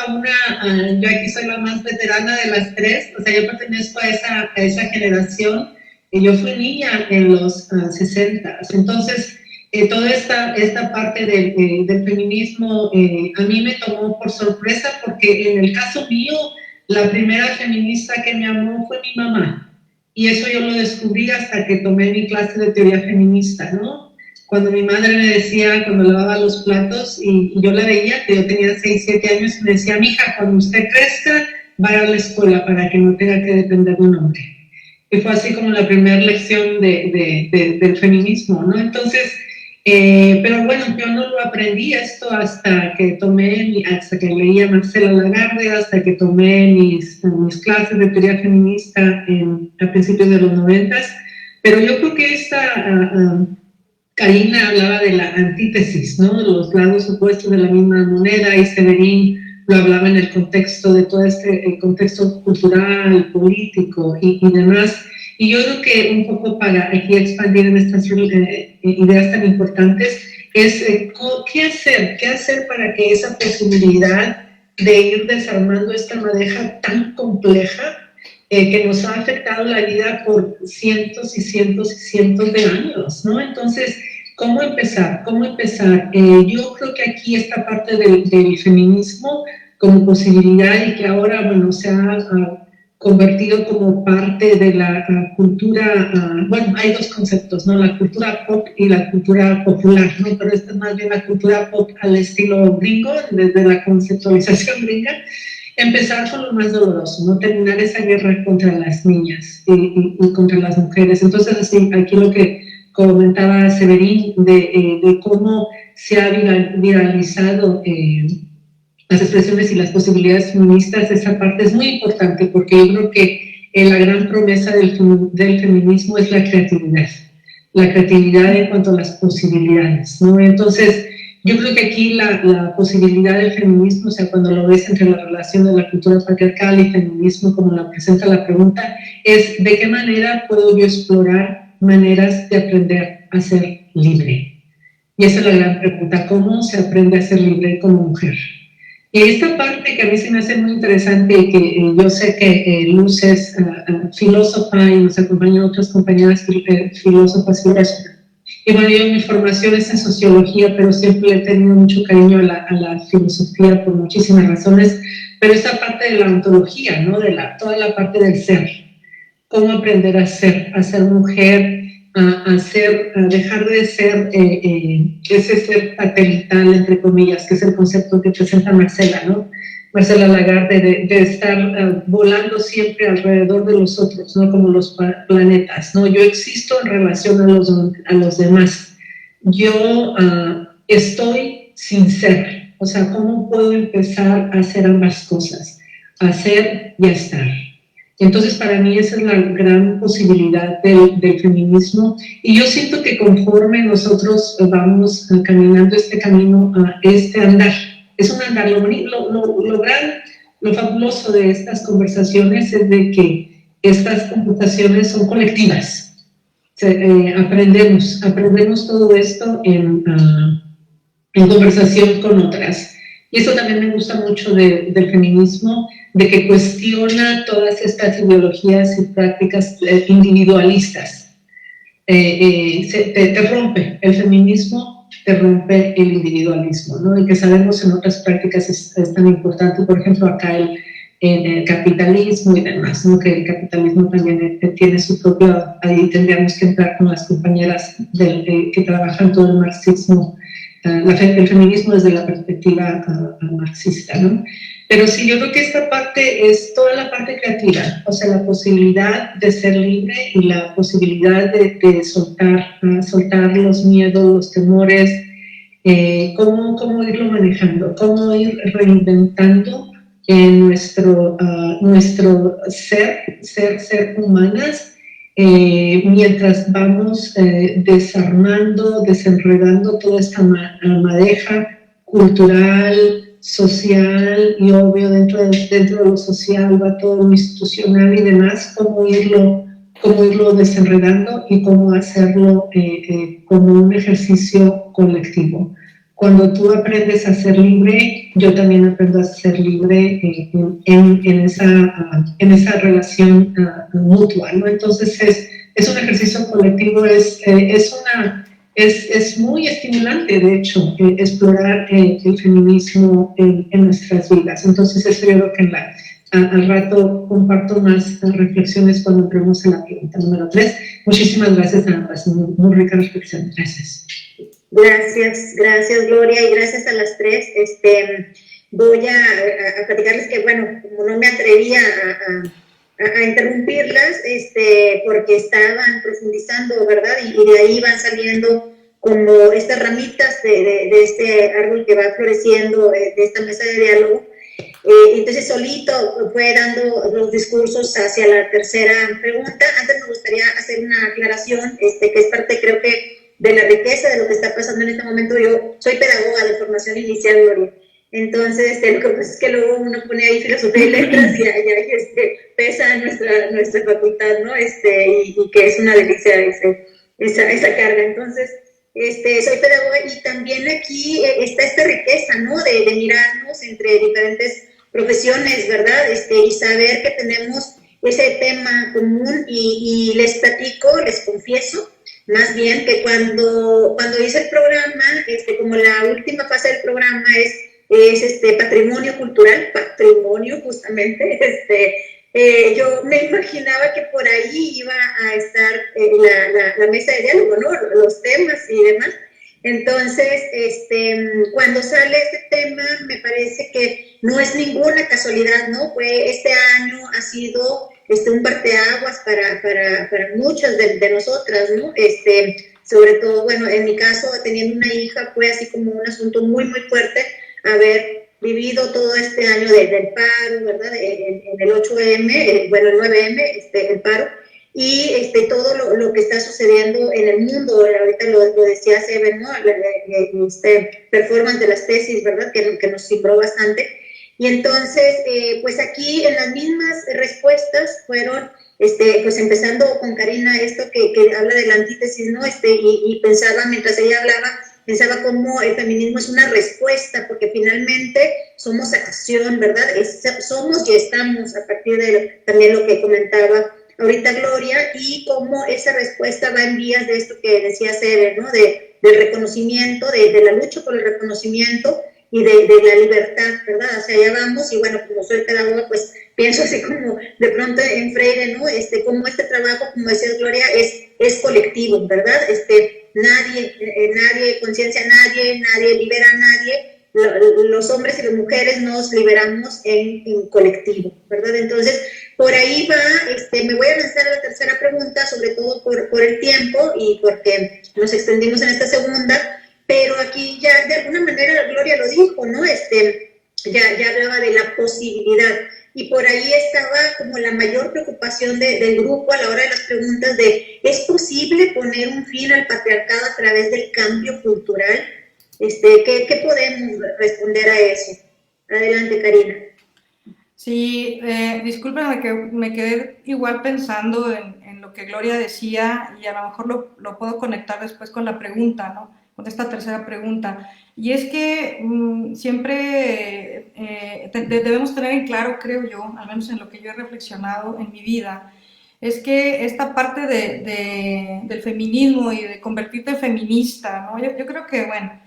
yo aquí soy la más veterana de las 3, o sea, yo pertenezco a esa generación, y yo fui niña en los 60, entonces toda esta parte del feminismo a mí me tomó por sorpresa, porque en el caso mío, la primera feminista que me amó fue mi mamá, y eso yo lo descubrí hasta que tomé mi clase de teoría feminista, ¿no? Cuando mi madre me decía, cuando lavaba los platos, y yo la veía, que yo tenía 6, 7 años, y me decía, mija, cuando usted crezca, vaya a la escuela para que no tenga que depender de un hombre. Y fue así como la primera lección del feminismo, ¿no? Entonces, pero bueno, yo no lo aprendí esto hasta que leía Marcela Lagarde, hasta que tomé mis clases de teoría feminista a principios de los 90. Pero yo creo que Karina hablaba de la antítesis, ¿no?, de los lados opuestos de la misma moneda, y Severín lo hablaba en el contexto de todo el contexto cultural, político y demás. Y yo creo que un poco para aquí expandir en estas ideas tan importantes es ¿qué hacer para que esa posibilidad de ir desarmando esta madeja tan compleja que nos ha afectado la vida por cientos y cientos y cientos de años, ¿no? Entonces, ¿cómo empezar? Yo creo que aquí esta parte del feminismo como posibilidad, y que ahora, bueno, se ha convertido como parte de la cultura, bueno, hay dos conceptos, ¿no? La cultura pop y la cultura popular, ¿no? Pero esta es más bien la cultura pop al estilo gringo, desde la conceptualización gringa. Empezar con lo más doloroso, ¿no? Terminar esa guerra contra las niñas y contra las mujeres. Entonces, así, aquí lo que comentaba Severín de cómo se ha viralizado las expresiones y las posibilidades feministas, esa parte es muy importante porque yo creo que la gran promesa del feminismo es la creatividad en cuanto a las posibilidades, ¿no? Entonces, yo creo que aquí la posibilidad del feminismo, o sea, cuando lo ves entre la relación de la cultura patriarcal y feminismo, como la presenta la pregunta, es de qué manera puedo yo explorar maneras de aprender a ser libre. Y esa es la gran pregunta, ¿cómo se aprende a ser libre como mujer? Y esta parte que a mí se me hace muy interesante y que yo sé que Luz es filósofa y nos acompañan otras compañeras filósofas. Y bueno, yo mi formación es en sociología, pero siempre he tenido mucho cariño a la filosofía por muchísimas razones, pero esta parte de la ontología, ¿no? Toda la parte del ser, cómo aprender a ser mujer, a dejar de ser ese ser satelital, entre comillas, que es el concepto que presenta Marcela, ¿no? Marcela Lagarde, de estar volando siempre alrededor de los otros, ¿no? Como los planetas, ¿no? Yo existo en relación a los demás. Yo estoy sin ser. O sea, ¿cómo puedo empezar a hacer ambas cosas? A ser y a estar. Entonces, para mí esa es la gran posibilidad del feminismo. Y yo siento que conforme nosotros vamos caminando este camino, este andar, es un andar. Lo fabuloso de estas conversaciones es de que estas conversaciones son colectivas. Aprendemos todo esto en conversación con otras. Y eso también me gusta mucho del feminismo, de que cuestiona todas estas ideologías y prácticas individualistas. Te rompe el feminismo, te rompe el individualismo, ¿no? Y que sabemos en otras prácticas es tan importante, por ejemplo, acá el capitalismo y demás, ¿no? Que el capitalismo también tiene su propio, ahí tendríamos que entrar con las compañeras que trabajan todo el marxismo, el feminismo desde la perspectiva marxista, ¿no? Pero sí, yo creo que esta parte es toda la parte creativa, o sea, la posibilidad de ser libre y la posibilidad de soltar los miedos, los temores, cómo irlo manejando, cómo ir reinventando nuestro ser humanas, mientras vamos desarmando, desenredando toda esta madeja cultural, social y obvio dentro de lo social va todo lo institucional y demás, cómo irlo desenredando y cómo hacerlo como un ejercicio colectivo. Cuando tú aprendes a ser libre, yo también aprendo a ser libre en esa relación mutua, ¿no? Entonces es un ejercicio colectivo, es muy estimulante, de hecho, explorar el feminismo en nuestras vidas. Entonces eso yo creo que al rato comparto más reflexiones cuando entremos en la pregunta número 3. Muchísimas gracias, Ana Paz, muy rica reflexión. Gracias. Gracias Gloria, y gracias a las tres. Voy a platicarles que, bueno, como no me atrevía a interrumpirlas, porque estaban profundizando, ¿verdad? Y de ahí van saliendo como estas ramitas de este árbol que va floreciendo, de esta mesa de diálogo. Entonces solito fue dando los discursos hacia la tercera pregunta. Antes me gustaría hacer una aclaración, que es parte, creo que, de la riqueza de lo que está pasando en este momento. Yo soy pedagoga de formación inicial, Gloria. Entonces, lo que pasa es que luego uno pone ahí filosofía y letras y ahí pesa nuestra facultad, ¿no? Y que es una delicia esa carga. Entonces, soy pedagoga y también aquí está esta riqueza, ¿no? De mirarnos entre diferentes profesiones, ¿verdad? Y saber que tenemos ese tema común y les platico, les confieso, más bien que cuando hice el programa, como la última fase del programa es patrimonio cultural, patrimonio justamente, yo me imaginaba que por ahí iba a estar la mesa de diálogo, ¿no? Los temas y demás. Entonces, cuando sale este tema, me parece que no es ninguna casualidad, ¿no? Este año ha sido un parteaguas para muchas de nosotras, ¿no? Sobre todo, bueno, en mi caso, teniendo una hija, fue así como un asunto muy, muy fuerte haber vivido todo este año del paro, ¿verdad? En el 8M, bueno, el 9M, el paro, y todo lo que está sucediendo en el mundo. Ahorita lo decía Sebe, ¿no? Performance de las tesis, ¿verdad? Que nos cifró bastante. Y entonces, pues aquí en las mismas respuestas fueron, pues empezando con Karina, esto que habla de la antítesis, ¿no? Y pensaba, mientras ella hablaba, pensaba cómo el feminismo es una respuesta, porque finalmente somos acción, ¿verdad? Somos y estamos, a partir de también lo que comentaba ahorita Gloria, y cómo esa respuesta va en vías de esto que decía Cere, ¿no? Del reconocimiento, de la lucha por el reconocimiento y de la libertad, ¿verdad? O sea, ya vamos, y bueno, como soy pedagoga, pues pienso así como de pronto en Freire, ¿no? Como este trabajo, como decía Gloria, es colectivo, ¿verdad? Nadie conciencia a nadie libera a nadie. Los hombres y las mujeres nos liberamos en colectivo, ¿verdad? Entonces, por ahí va, me voy a lanzar a la tercera pregunta, sobre todo por el tiempo y porque nos extendimos en esta segunda, pero aquí ya de alguna manera Gloria lo dijo, ¿no? Ya hablaba de la posibilidad, y por ahí estaba como la mayor preocupación del grupo a la hora de las preguntas de, ¿es posible poner un fin al patriarcado a través del cambio cultural? ¿Qué podemos responder a eso? Adelante, Karina. Sí, discúlpenme que me quedé igual pensando en lo que Gloria decía, y a lo mejor lo puedo conectar después con la pregunta, ¿no? Con esta tercera pregunta. Y es que siempre debemos tener en claro, creo yo, al menos en lo que yo he reflexionado en mi vida, es que esta parte del feminismo y de convertirte en feminista, ¿no? Yo creo que, bueno,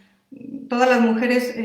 todas las mujeres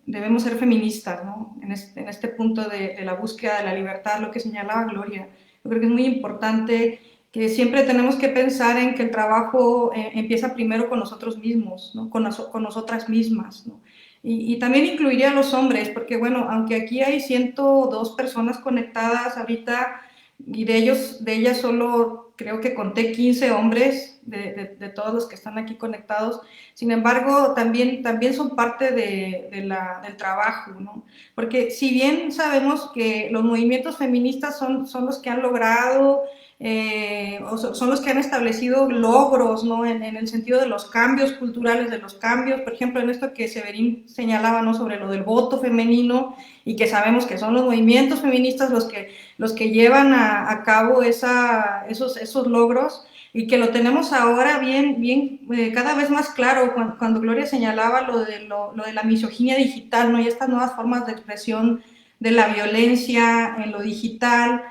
debemos ser feministas, ¿no? En este punto de la búsqueda de la libertad, lo que señalaba Gloria. Yo creo que es muy importante que siempre tenemos que pensar en que el trabajo empieza primero con nosotros mismos, ¿no? Con nosotras mismas, ¿no? Y también incluiría a los hombres, porque bueno, aunque aquí hay 102 personas conectadas ahorita, y de ellas solo creo que conté 15 hombres de todos los que están aquí conectados. Sin embargo, también son parte del trabajo, ¿no? Porque si bien sabemos que los movimientos feministas son los que han logrado, o son los que han establecido logros, ¿no? En el sentido de los cambios culturales, de los cambios, por ejemplo, en esto que Severín señalaba, ¿no? Sobre lo del voto femenino, y que sabemos que son los movimientos feministas los que llevan a cabo esos logros, y que lo tenemos ahora bien cada vez más claro cuando Gloria señalaba lo de la misoginia digital, ¿no? Y estas nuevas formas de expresión de la violencia en lo digital,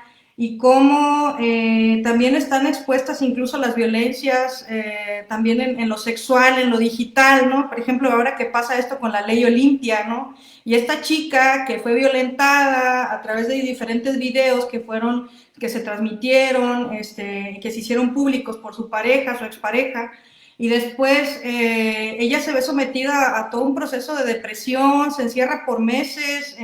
y cómo también están expuestas incluso las violencias también en lo sexual, en lo digital, ¿no? Por ejemplo, ahora que pasa esto con la ley Olimpia, ¿no? Y esta chica que fue violentada a través de diferentes videos que se transmitieron, que se hicieron públicos por su pareja, su expareja, y después ella se ve sometida a todo un proceso de depresión, se encierra por meses,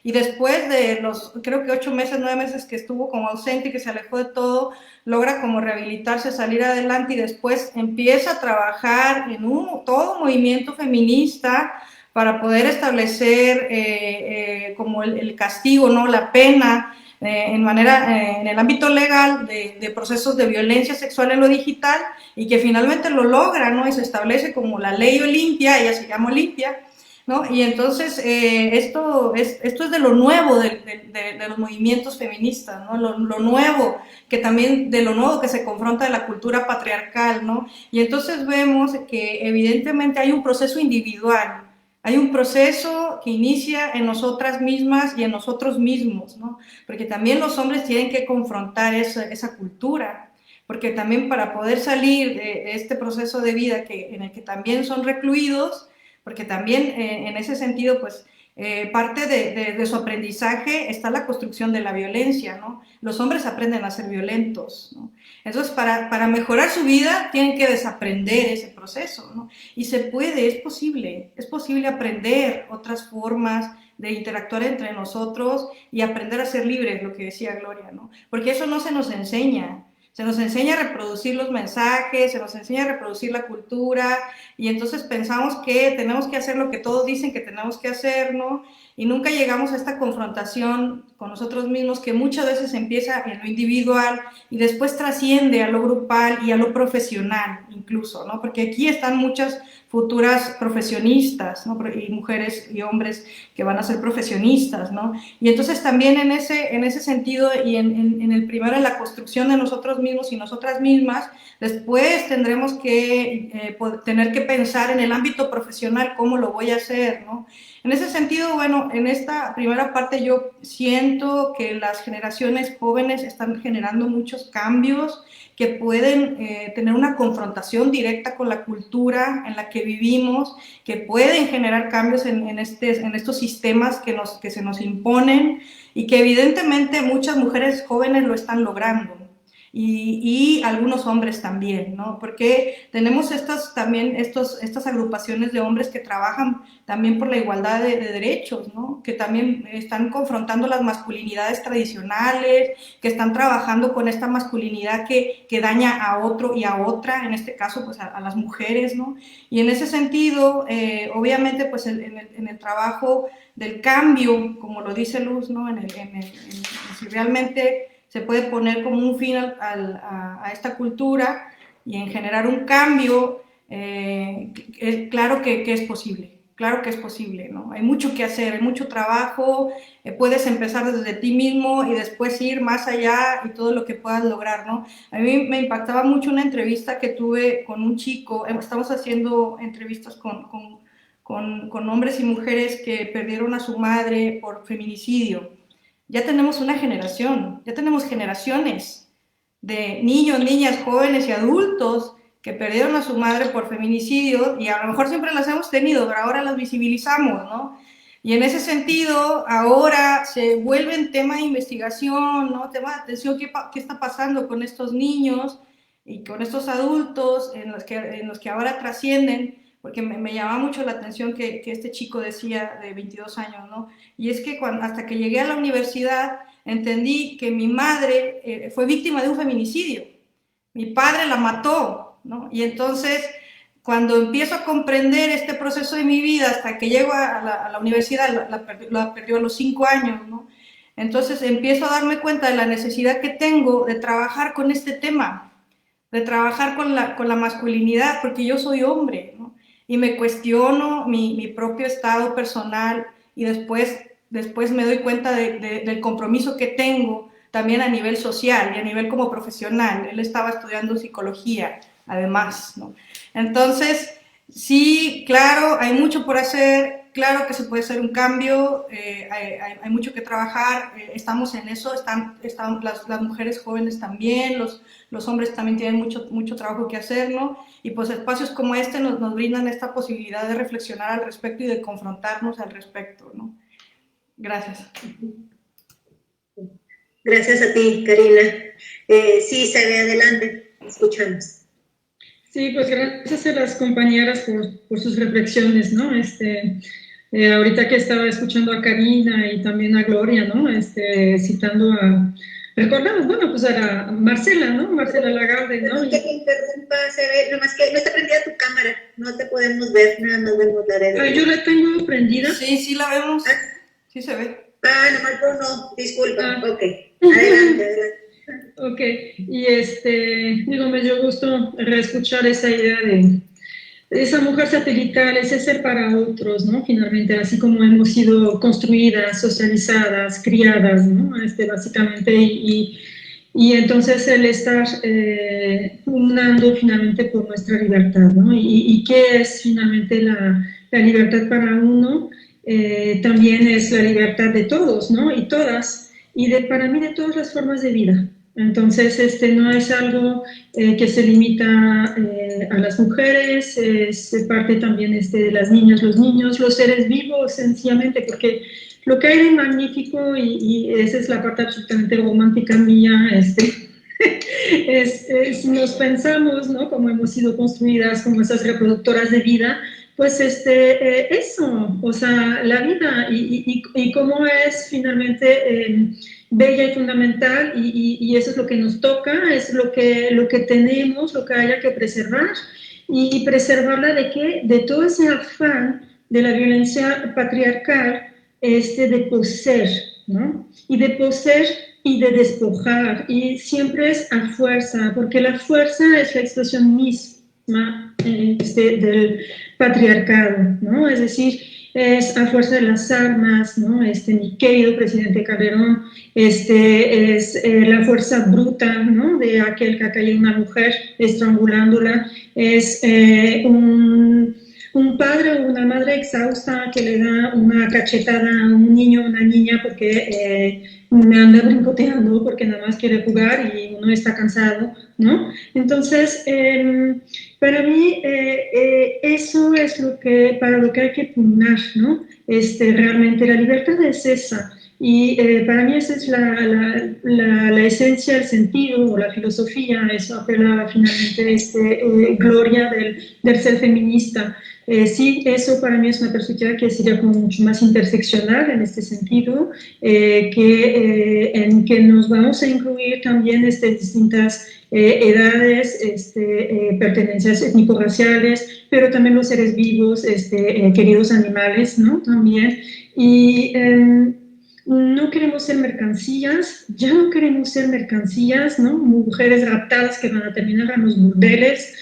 y después de los, creo que 8 meses, 9 meses que estuvo como ausente y que se alejó de todo, logra como rehabilitarse, salir adelante, y después empieza a trabajar en todo un movimiento feminista para poder establecer como el castigo, ¿no? La pena en el ámbito legal de procesos de violencia sexual en lo digital, y que finalmente lo logra, ¿no? Y se establece como la ley Olimpia, ella se llama Olimpia, ¿no? Y entonces esto es de lo nuevo de los movimientos feministas, ¿no? Lo nuevo, de lo nuevo que se confronta de la cultura patriarcal, ¿no? Y entonces vemos que evidentemente hay un proceso individual, hay un proceso que inicia en nosotras mismas y en nosotros mismos, ¿no? Porque también los hombres tienen que confrontar esa cultura, porque también para poder salir de este proceso de vida en el que también son recluidos, porque también en ese sentido, pues, parte de su aprendizaje está la construcción de la violencia, ¿no? Los hombres aprenden a ser violentos, ¿no? Entonces, para mejorar su vida, tienen que desaprender ese proceso, ¿no? Y se puede, es posible aprender otras formas de interactuar entre nosotros y aprender a ser libres, lo que decía Gloria, ¿no? Porque eso no se nos enseña. Se nos enseña a reproducir los mensajes, se nos enseña a reproducir la cultura, y entonces pensamos que tenemos que hacer lo que todos dicen que tenemos que hacer, ¿no? Y nunca llegamos a esta confrontación con nosotros mismos, que muchas veces empieza en lo individual y después trasciende a lo grupal y a lo profesional incluso, ¿no? Porque aquí están muchas futuras profesionistas, ¿no? Y mujeres y hombres que van a ser profesionistas, ¿no? Y entonces también en ese sentido y en el primero, en la construcción de nosotros mismos y nosotras mismas, después tendremos que tener que pensar en el ámbito profesional cómo lo voy a hacer, ¿no? En ese sentido, bueno, en esta primera parte yo siento que las generaciones jóvenes están generando muchos cambios que pueden tener una confrontación directa con la cultura en la que vivimos, que pueden generar cambios en estos sistemas que se nos imponen, y que evidentemente muchas mujeres jóvenes lo están logrando. Y algunos hombres también, ¿no? Porque tenemos estas agrupaciones de hombres que trabajan también por la igualdad de derechos, ¿no? Que también están confrontando las masculinidades tradicionales, que están trabajando con esta masculinidad que daña a otro y a otra, en este caso pues a las mujeres, ¿no? Y en ese sentido, obviamente pues en el trabajo del cambio, como lo dice Luz, ¿no? Si realmente se puede poner como un fin a esta cultura y en generar un cambio, claro que es posible, ¿no? Hay mucho que hacer, hay mucho trabajo, puedes empezar desde ti mismo y después ir más allá y todo lo que puedas lograr, ¿no? A mí me impactaba mucho una entrevista que tuve con un chico, estamos haciendo entrevistas con hombres y mujeres que perdieron a su madre por feminicidio. Ya tenemos una generación, ya tenemos generaciones de niños, niñas, jóvenes y adultos que perdieron a su madre por feminicidio, y a lo mejor siempre las hemos tenido, pero ahora las visibilizamos, ¿no? Y en ese sentido, ahora se vuelve tema de investigación, ¿no? Tema de atención, ¿qué está pasando con estos niños y con estos adultos en los que ahora trascienden? Porque me llamaba mucho la atención que este chico decía, de 22 años, ¿no? Y es que hasta que llegué a la universidad entendí que mi madre fue víctima de un feminicidio. Mi padre la mató, ¿no? Y entonces, cuando empiezo a comprender este proceso de mi vida, hasta que llego a la universidad, la perdió a los 5 años, ¿no? Entonces empiezo a darme cuenta de la necesidad que tengo de trabajar con este tema, de trabajar con la masculinidad, porque yo soy hombre, ¿no? Y me cuestiono mi propio estado personal, y después me doy cuenta del compromiso que tengo también a nivel social y a nivel como profesional. Él estaba estudiando psicología, además, ¿no? Entonces, sí, claro, hay mucho por hacer, claro que se puede hacer un cambio, hay mucho que trabajar, estamos en eso, están las mujeres jóvenes también, los hombres también tienen mucho trabajo que hacer, ¿no? Y pues espacios como este nos brindan esta posibilidad de reflexionar al respecto y de confrontarnos al respecto, ¿no? Gracias. Gracias a ti, Karina. Sí, Sabe, adelante, escuchamos. Sí, pues gracias a las compañeras por sus reflexiones, ¿no? Ahorita que estaba escuchando a Karina y también a Gloria, ¿no? Citando recordamos, bueno, pues a Marcela, ¿no? Marcela Lagarde, ¿no? Que te interrumpa, Sabe, nomás que no está prendida tu cámara, no te podemos ver, nada más vemos la red. Yo la tengo prendida. Sí, la vemos, sí se ve. Nomás yo no, disculpa, ok, adelante. Ok, y me dio gusto reescuchar esa idea de esa mujer satelital, ese ser para otros, ¿no? Finalmente, así como hemos sido construidas, socializadas, criadas, ¿no? Básicamente, y entonces el estar pugnando finalmente por nuestra libertad, ¿no? Y qué es finalmente la libertad para uno, también es la libertad de todos, ¿no? Y todas, para mí de todas las formas de vida, Entonces, no es algo que se limita a las mujeres, es parte también de las niñas, los niños, los seres vivos, sencillamente, porque lo que hay de magnífico, y esa es la parte absolutamente romántica mía, si nos pensamos, ¿no? Como hemos sido construidas como esas reproductoras de vida, pues eso, o sea, la vida y cómo es finalmente bella y fundamental, y eso es lo que nos toca, es lo que tenemos, lo que haya que preservar, y preservarla ¿de qué? De todo ese afán de la violencia patriarcal, de poseer, ¿no? Y de poseer y de despojar, y siempre es a fuerza, porque la fuerza es la expresión misma del patriarcado, ¿no? Es decir, es a fuerza de las armas, ¿no? Mi querido presidente Calderón, es la fuerza bruta, ¿no? De aquel que ha caído una mujer estrangulándola, es un padre o una madre exhausta que le da una cachetada a un niño o una niña porque me anda brincoteando, porque nada más quiere jugar y uno está cansado, ¿no? Entonces, para mí, eso es para lo que hay que pugnar, ¿no? Realmente la libertad es esa. Y para mí esa es la esencia, el sentido o la filosofía, eso apela finalmente gloria del ser feminista. Sí, eso para mí es una perspectiva que sería como mucho más interseccional en este sentido, en que nos vamos a incluir también distintas edades, pertenencias étnico-raciales, pero también los seres vivos, queridos animales, ¿no? También. Y no queremos ser mercancías, ya no queremos ser mercancías, ¿no? Mujeres raptadas que van a terminar en los burdeles,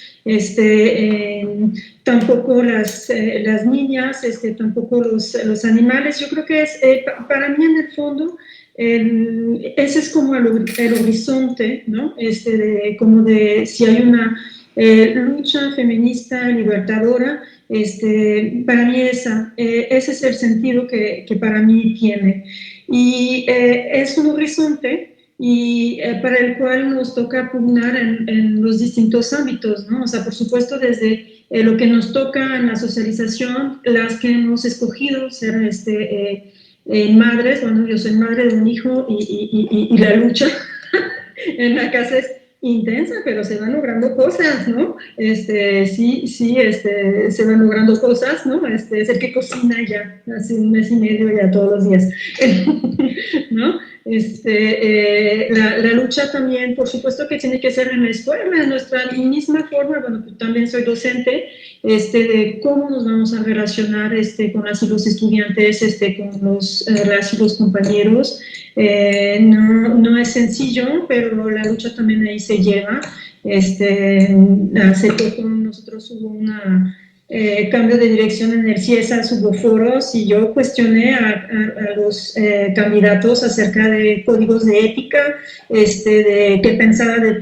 tampoco las niñas, tampoco los animales. Yo creo que para mí en el fondo, ese es como el horizonte, ¿no? Como de si hay una lucha feminista libertadora, para mí ese es el sentido que para mí tiene. Y es un horizonte y para el cual nos toca pugnar en los distintos ámbitos, ¿no? O sea, por supuesto, desde lo que nos toca en la socialización, las que hemos escogido ser madres. Bueno, yo soy madre de un hijo y la lucha en la casa es intensa, pero se van logrando cosas, ¿no? Sí, se van logrando cosas, ¿no? Es el que cocina ya hace un mes y medio ya todos los días, ¿no? La lucha también, por supuesto que tiene que ser en la escuela, de nuestra misma forma. Bueno, pues también soy docente, de cómo nos vamos a relacionar con las y los estudiantes, con las y los compañeros. No es sencillo, pero la lucha también ahí se lleva. Hace poco nosotros hubo una cambio de dirección en el CIESAS, hubo foros y yo cuestioné a los candidatos acerca de códigos de ética, de qué pensaba de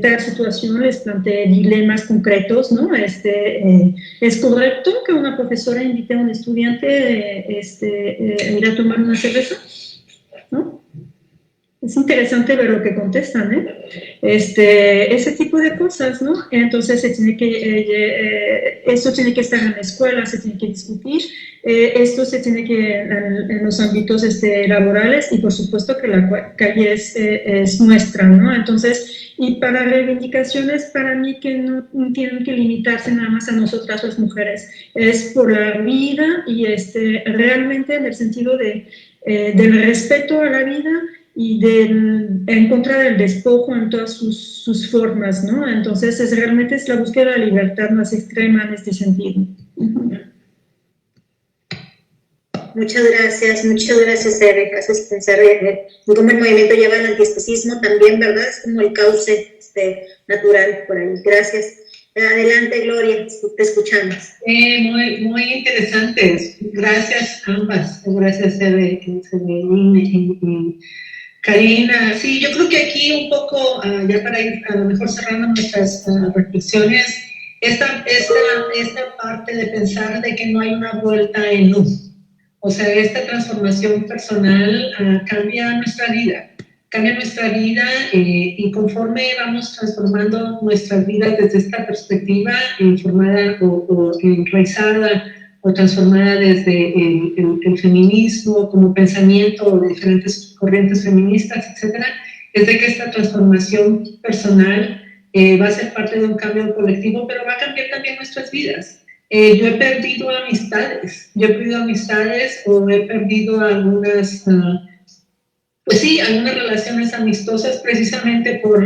tal situación. Les planteé dilemas concretos, ¿no? ¿Es correcto que una profesora invite a un estudiante a ir a tomar una cerveza? ¿No? Es interesante ver lo que contestan, ese tipo de cosas, ¿no? Entonces esto tiene que estar en la escuela, se tiene que discutir, esto se tiene que en los ámbitos laborales, y por supuesto que la calle es nuestra, ¿no? Entonces, y para reivindicaciones, para mí que no tienen que limitarse nada más a nosotras las mujeres, es por la vida y realmente en el sentido del respeto a la vida y en contra del despojo en todas sus formas, ¿no? Entonces, realmente es la búsqueda de la libertad más extrema en este sentido. Muchas gracias, Eve. Gracias por pensar en cómo el movimiento lleva al antiespecismo también, ¿verdad? Es como el cauce natural por ahí. Gracias. Adelante, Gloria, te escuchamos. Muy interesantes. Gracias ambas. Gracias, Eve, y Karina. Sí, yo creo que aquí un poco, ya para ir a lo mejor cerrando nuestras reflexiones, esta parte de pensar de que no hay una vuelta en luz. O sea, esta transformación personal cambia nuestra vida, cambia nuestra vida y conforme vamos transformando nuestras vidas desde esta perspectiva, informada o enraizada o transformada desde el feminismo como pensamiento de diferentes corrientes feministas, etcétera, es de que esta transformación personal va a ser parte de un cambio colectivo, pero va a cambiar también nuestras vidas. Yo he perdido amistades o he perdido algunas, algunas relaciones amistosas precisamente por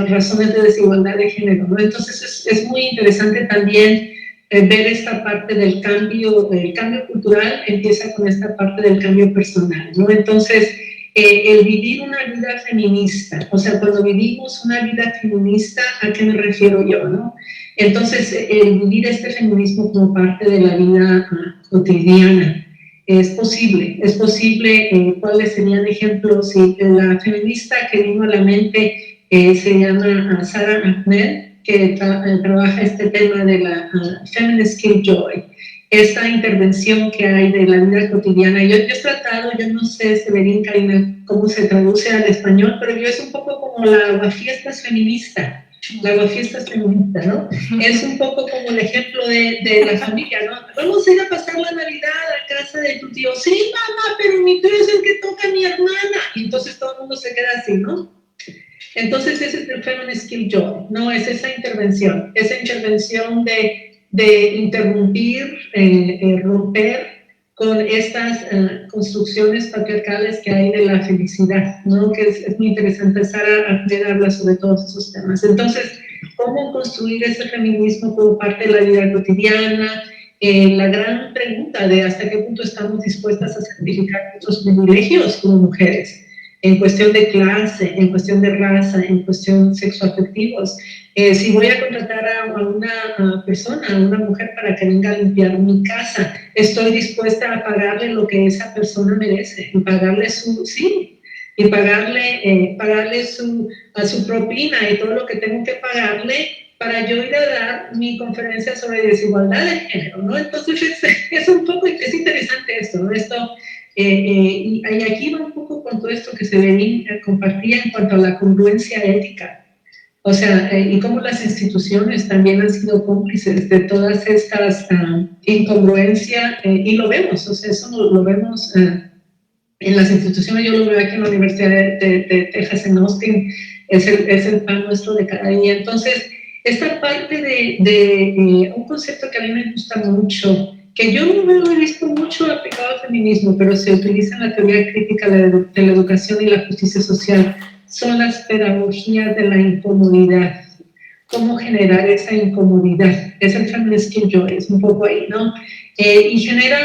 razones de desigualdad de género, ¿no? Entonces es muy interesante también ver esta parte del cambio. El cambio cultural empieza con esta parte del cambio personal, ¿no? Entonces, el vivir una vida feminista, o sea, cuando vivimos una vida feminista, ¿a qué me refiero yo, no? Entonces, el vivir este feminismo como parte de la vida cotidiana, es posible. ¿Cuáles serían ejemplos? Si la feminista que vino a la mente se llama Sara Ahmed, que trabaja este tema de la Feminist Killjoy, esta intervención que hay de la vida cotidiana. Yo he tratado, yo no sé, Severín, Karina, cómo se traduce al español, pero yo es un poco como la aguafiestas feminista. La aguafiestas feminista, ¿no? Es un poco como el ejemplo de la familia, ¿no? Vamos a ir a pasar la Navidad a casa de tu tío. Sí, mamá, pero mi tío es el que toca a mi hermana. Y entonces todo el mundo se queda así, ¿no? Entonces ese es el Feminist Killjoy, ¿no? Es esa intervención de interrumpir, romper con estas construcciones patriarcales que hay de la felicidad, ¿no? Que es muy interesante. Sara habla sobre todos esos temas. Entonces, ¿cómo construir ese feminismo como parte de la vida cotidiana? La gran pregunta de hasta qué punto estamos dispuestas a sacrificar nuestros privilegios como mujeres, en cuestión de clase, en cuestión de raza, en cuestión sexoafectivos. Si voy a contratar a una persona, a una mujer para que venga a limpiar mi casa, estoy dispuesta a pagarle lo que esa persona merece, y pagarle su propina y todo lo que tengo que pagarle para yo ir a dar mi conferencia sobre desigualdad de género, ¿no? Entonces es un poco, es interesante esto, ¿no? Y aquí va un poco con todo esto que Severín compartía en cuanto a la congruencia ética. O sea, y cómo las instituciones también han sido cómplices de todas estas incongruencias, y lo vemos, o sea, eso lo vemos en las instituciones. Yo lo veo aquí en la Universidad de Texas en Austin, es el pan nuestro de cada día. Entonces, esta parte de un concepto que a mí me gusta mucho, que yo no lo he visto mucho aplicado al feminismo, pero se utiliza en la teoría crítica de la educación y la justicia social, son las pedagogías de la incomodidad. ¿Cómo generar esa incomodidad? Es el Feminist Killjoy, es un poco ahí, ¿no? Y genera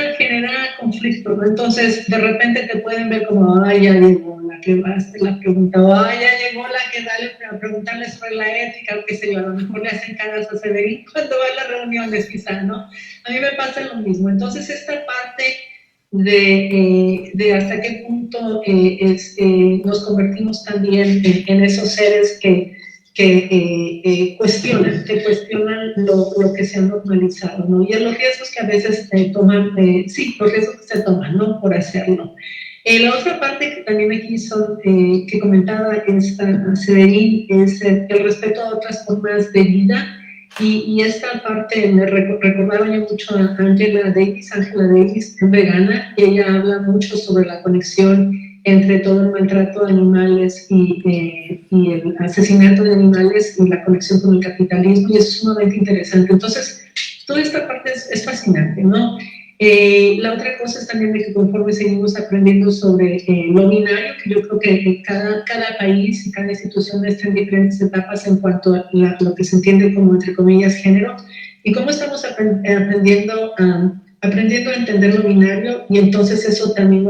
conflicto, ¿no? Entonces, de repente te pueden ver como, ay, ya llegó la que va a hacer la pregunta, o ay, ya llegó la que a preguntarle sobre la ética, o qué sé yo, a lo mejor le hacen caras a Severín cuando va a las reuniones, quizá, ¿no? A mí me pasa lo mismo. Entonces, esta parte de hasta qué punto nos convertimos también en esos seres que cuestionan lo que se ha normalizado, ¿no? Y en los riesgos que a veces toman, los riesgos que se toman, ¿no? Por hacerlo. La otra parte que también aquí que comentaba Severín es el respeto a otras formas de vida. Y esta parte me recordaba yo mucho a Angela Davis, vegana, y ella habla mucho sobre la conexión entre todo el maltrato de animales y el asesinato de animales y la conexión con el capitalismo, y eso es sumamente interesante. Entonces, toda esta parte es fascinante, ¿no? La otra cosa es también de que conforme seguimos aprendiendo sobre lo binario, que yo creo que cada país y cada institución está en diferentes etapas en cuanto a lo que se entiende como, entre comillas, género, y cómo estamos aprendiendo a entender lo binario, y entonces eso también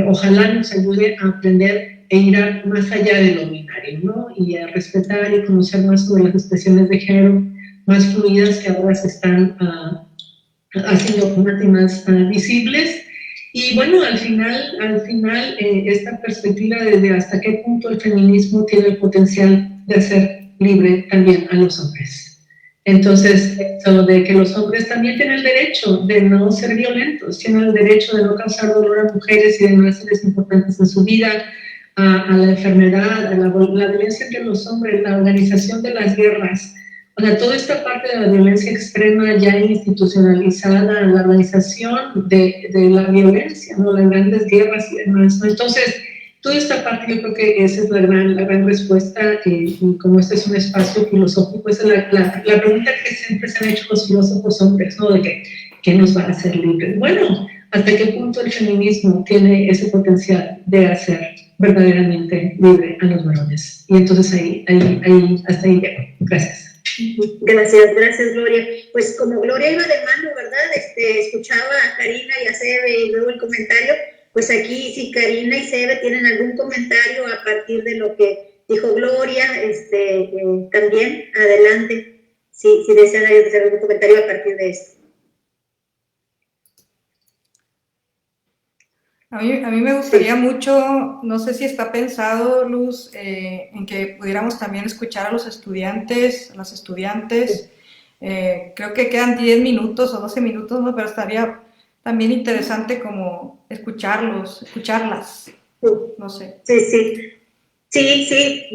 ojalá nos ayude a aprender e ir más allá de lo binario, ¿no? Y a respetar y conocer más sobre las expresiones de género más fluidas que ahora se están haciendo más visibles. Y bueno, al final esta perspectiva de hasta qué punto el feminismo tiene el potencial de hacer libre también a los hombres. Entonces, eso de que los hombres también tienen el derecho de no ser violentos, tienen el derecho de no causar dolor a mujeres y demás seres importantes en su vida. a la enfermedad, a la violencia entre los hombres, la organización de las guerras, o sea, toda esta parte de la violencia extrema ya institucionalizada, la organización de la violencia, ¿no? Las grandes guerras y demás, ¿no? Entonces, toda esta parte yo creo que esa es la gran respuesta, y como este es un espacio filosófico, esa es la pregunta que siempre se han hecho los filósofos hombres, ¿no? De ¿qué nos va a hacer libres? Bueno, ¿hasta qué punto el feminismo tiene ese potencial de hacer verdaderamente libre a los varones? Y entonces hasta ahí llego. Gracias. Gracias, Gloria. Pues como Gloria iba de mano, ¿verdad? Escuchaba a Karina y a Sebe y luego el comentario. Pues aquí, si Karina y Sebe tienen algún comentario a partir de lo que dijo Gloria, también adelante, si desean hacer algún comentario a partir de esto. A mí me gustaría mucho, no sé si está pensado, Luz, en que pudiéramos también escuchar a los estudiantes, a las estudiantes. Creo que quedan 10 minutos o 12 minutos, ¿no? Pero estaría también interesante como escucharlas, no sé. Sí.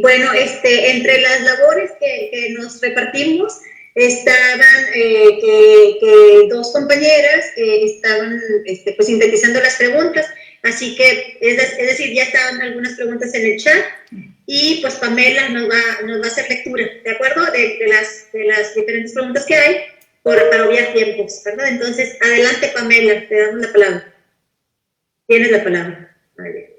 Bueno, entre las labores que nos repartimos estaban que dos compañeras estaban pues sintetizando las preguntas, así que es decir, ya estaban algunas preguntas en el chat y pues Pamela nos va a hacer lectura, ¿de acuerdo? De las diferentes preguntas que hay para obviar tiempos, ¿verdad? Entonces, adelante Pamela, te damos la palabra. Tienes la palabra. Vale.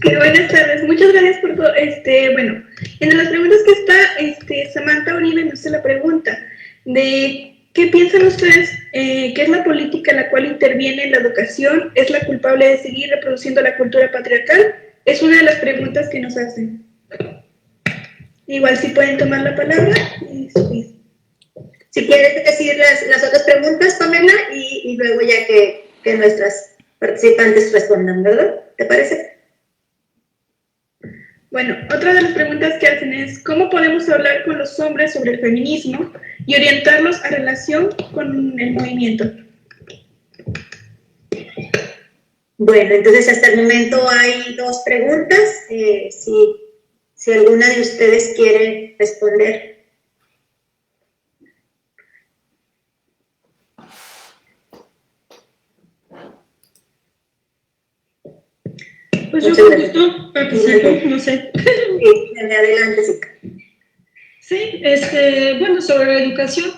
Buenas tardes, muchas gracias por todo. Bueno, entre las preguntas que está, Samantha Uribe nos hace la pregunta de ¿qué piensan ustedes que es la política en la cual interviene la educación? ¿Es la culpable de seguir reproduciendo la cultura patriarcal? Es una de las preguntas que nos hacen. Igual si pueden tomar la palabra. Si quieres decir las otras preguntas, Pamela, y luego ya que nuestras participantes respondan, ¿verdad? ¿Te parece? Bueno, otra de las preguntas que hacen es ¿cómo podemos hablar con los hombres sobre el feminismo y orientarlos a relación con el movimiento? Bueno, entonces hasta el momento hay dos preguntas. Si alguna de ustedes quiere responder. Pues yo con gusto participo, no sé. Sí, adelante, sí. Sí, bueno, sobre la educación,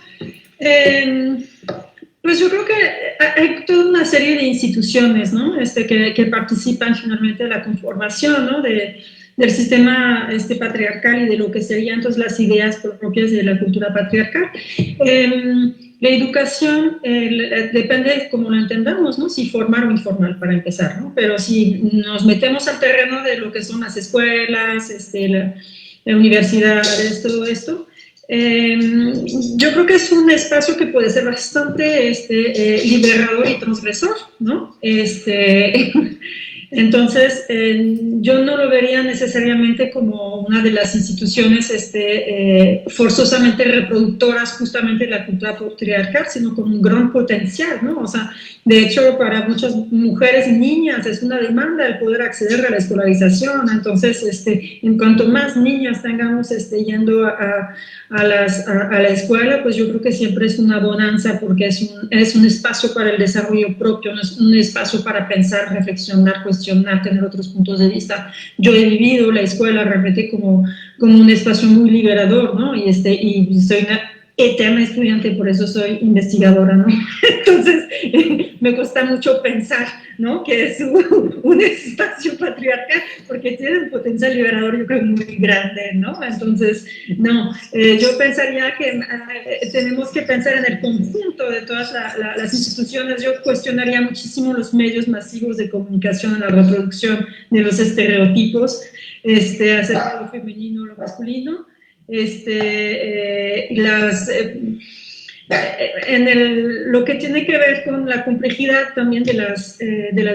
pues yo creo que hay toda una serie de instituciones, ¿no? Que participan finalmente de la conformación, ¿no? Del sistema patriarcal y de lo que serían entonces las ideas propias de la cultura patriarcal. La educación depende de cómo lo entendamos, ¿no? Si formal o informal, para empezar, ¿no? Pero si nos metemos al terreno de lo que son las escuelas, las universidades, todo esto, yo creo que es un espacio que puede ser bastante liberador y transgresor, ¿no? Entonces, yo no lo vería necesariamente como una de las instituciones forzosamente reproductoras justamente de la cultura patriarcal, sino con un gran potencial, ¿no? O sea, de hecho, para muchas mujeres y niñas es una demanda el poder acceder a la escolarización. Entonces, en cuanto más niñas tengamos yendo a la escuela, pues yo creo que siempre es una bonanza porque es un espacio para el desarrollo propio, no es un espacio para pensar, reflexionar, cuestionar, tener otros puntos de vista. Yo he vivido la escuela realmente como un espacio muy liberador, ¿no? Y soy una eterna estudiante, por eso soy investigadora, ¿no? Entonces, me cuesta mucho pensar, ¿no? Que es un espacio patriarcal, porque tiene un potencial liberador, yo creo, muy grande, ¿no? Entonces, no, yo pensaría que tenemos que pensar en el conjunto de todas las instituciones. Yo cuestionaría muchísimo los medios masivos de comunicación, la reproducción de los estereotipos acerca de lo femenino o lo masculino. Lo que tiene que ver con la complejidad también de las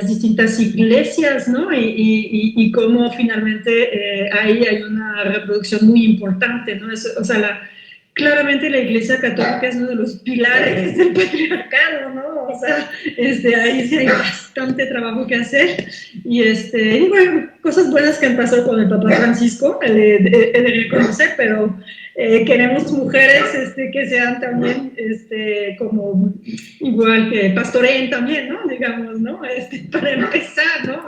distintas iglesias, ¿no? Y cómo finalmente ahí hay una reproducción muy importante, ¿no? O sea, claramente la Iglesia Católica es uno de los pilares del patriarcado, ¿no? O sea, ahí sí hay bastante trabajo que hacer. Y bueno, cosas buenas que han pasado con el Papa Francisco, he de reconocer, pero queremos mujeres que sean también como igual que pastoreen también, ¿no? Digamos, ¿no? Para empezar, ¿no?